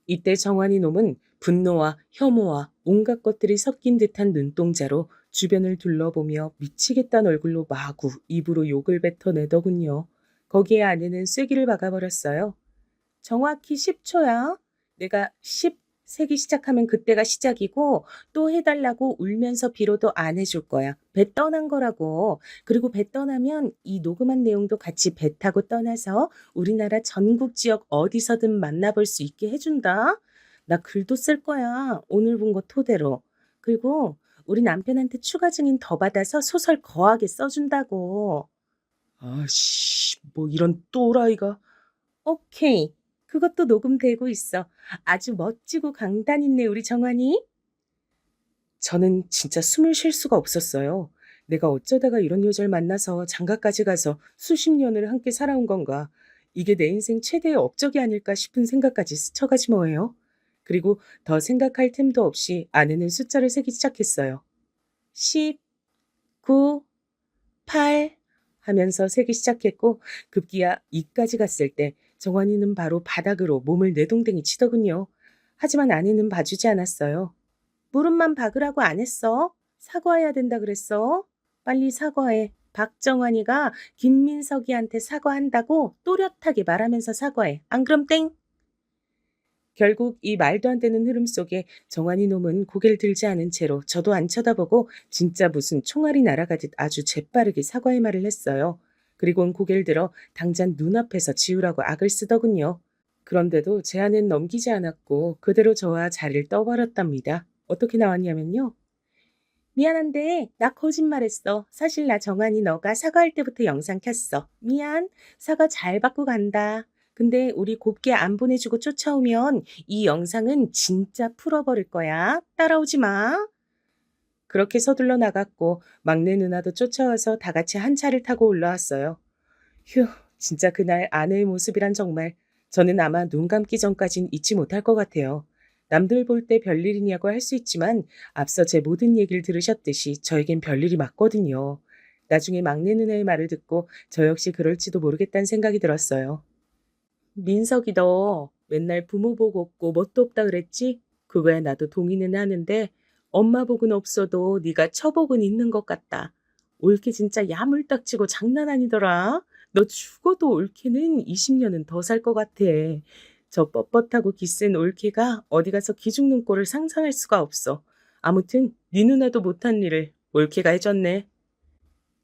이때 정환이 놈은 분노와 혐오와 온갖 것들이 섞인 듯한 눈동자로 주변을 둘러보며 미치겠다는 얼굴로 마구 입으로 욕을 뱉어내더군요. 거기에 아내는 쐐기를 박아버렸어요. 정확히 10초야. 내가 10 세기 시작하면 그때가 시작이고 또 해달라고 울면서 빌어도 안 해줄 거야. 배 떠난 거라고. 그리고 배 떠나면 이 녹음한 내용도 같이 배 타고 떠나서 우리나라 전국 지역 어디서든 만나볼 수 있게 해준다. 나 글도 쓸 거야. 오늘 본 거 토대로. 그리고 우리 남편한테 추가 증인 더 받아서 소설 거하게 써준다고. 아씨, 뭐 이런 또라이가. 오케이. 그것도 녹음되고 있어. 아주 멋지고 강단 있네, 우리 정환이. 저는 진짜 숨을 쉴 수가 없었어요. 내가 어쩌다가 이런 여자를 만나서 장가까지 가서 수십 년을 함께 살아온 건가. 이게 내 인생 최대의 업적이 아닐까 싶은 생각까지 스쳐가지 뭐예요. 그리고 더 생각할 틈도 없이 아내는 숫자를 세기 시작했어요. 10, 9, 8 하면서 세기 시작했고 급기야 2까지 갔을 때 정환이는 바로 바닥으로 몸을 내동댕이 치더군요. 하지만 아내는 봐주지 않았어요. 무릎만 박으라고 안 했어. 사과해야 된다 그랬어. 빨리 사과해. 박정환이가 김민석이한테 사과한다고 또렷하게 말하면서 사과해. 안 그럼 땡. 결국 이 말도 안 되는 흐름 속에 정환이 놈은 고개를 들지 않은 채로 저도 안 쳐다보고 진짜 무슨 총알이 날아가듯 아주 재빠르게 사과의 말을 했어요. 그리고는 고개를 들어 당장 눈앞에서 지우라고 악을 쓰더군요. 그런데도 제안은 넘기지 않았고 그대로 저와 자리를 떠버렸답니다. 어떻게 나왔냐면요. 미안한데 나 거짓말했어. 사실 나 정한이 너가 사과할 때부터 영상 켰어. 미안. 사과 잘 받고 간다. 근데 우리 곱게 안 보내주고 쫓아오면 이 영상은 진짜 풀어버릴 거야. 따라오지 마. 그렇게 서둘러 나갔고 막내 누나도 쫓아와서 다 같이 한 차를 타고 올라왔어요. 휴, 진짜 그날 아내의 모습이란 정말 저는 아마 눈 감기 전까진 잊지 못할 것 같아요. 남들 볼 때 별일이냐고 할 수 있지만 앞서 제 모든 얘기를 들으셨듯이 저에겐 별일이 맞거든요. 나중에 막내 누나의 말을 듣고 저 역시 그럴지도 모르겠다는 생각이 들었어요. 민석이 너 맨날 부모 복 없고 뭣도 없다 그랬지? 그거야 나도 동의는 하는데 엄마 복은 없어도 네가 처복은 있는 것 같다. 올케 진짜 야물딱지고 장난 아니더라. 너 죽어도 올케는 20년은 더 살 것 같아. 저 뻣뻣하고 기센 올케가 어디 가서 기죽는 꼴을 상상할 수가 없어. 아무튼 네 누나도 못한 일을 올케가 해줬네.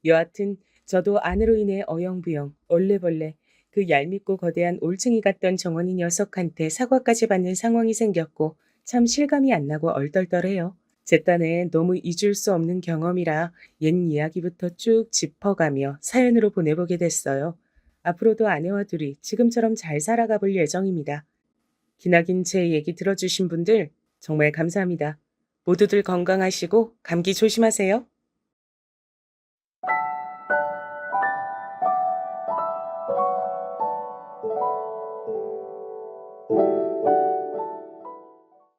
여하튼 저도 아내로 인해 어영부영, 얼레벌레, 그 얄밉고 거대한 올챙이 같던 정원이 녀석한테 사과까지 받는 상황이 생겼고 참 실감이 안 나고 얼떨떨해요. 제 딴에 너무 잊을 수 없는 경험이라 옛 이야기부터 쭉 짚어가며 사연으로 보내보게 됐어요. 앞으로도 아내와 둘이 지금처럼 잘 살아가 볼 예정입니다. 기나긴 제 얘기 들어주신 분들 정말 감사합니다. 모두들 건강하시고 감기 조심하세요.